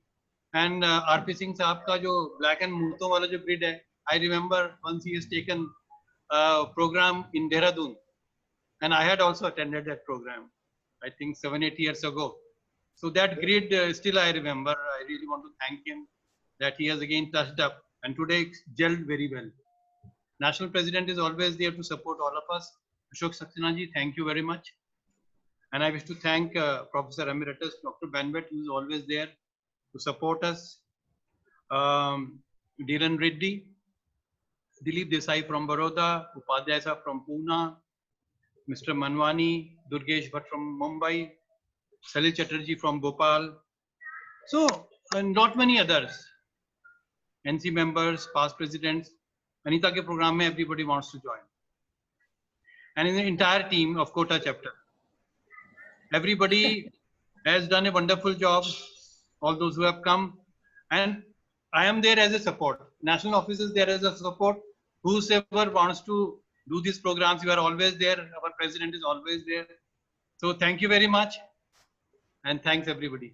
and RP Singh Sahab ka jo black and Murto wala jo grid hai, I remember once he has taken a program in Dehradun, and I had also attended that program, I think 7-8 years ago. So that grid still I remember. I really want to thank him that he has again touched up, and today gelled very well. National President is always there to support all of us. Ashok Saxena ji, thank you very much. And I wish to thank Professor Emeritus Dr. Banwet, who is always there to support us. Dhiran Reddy, Dilip Desai from Baroda, Upadhyay Sahab from Pune, Mr. Manwani, Durgesh Bhatt from Mumbai, Salil Chatterjee from Bhopal. So, and not many others. NC members, past presidents. Anita ke program mein everybody wants to join. And in the entire team of Kota chapter. Everybody has done a wonderful job. All those who have come. And I am there as a support. National office is there as a support. Whosoever wants to do these programs, you are always there. Our president is always there. So thank you very much. And thanks everybody.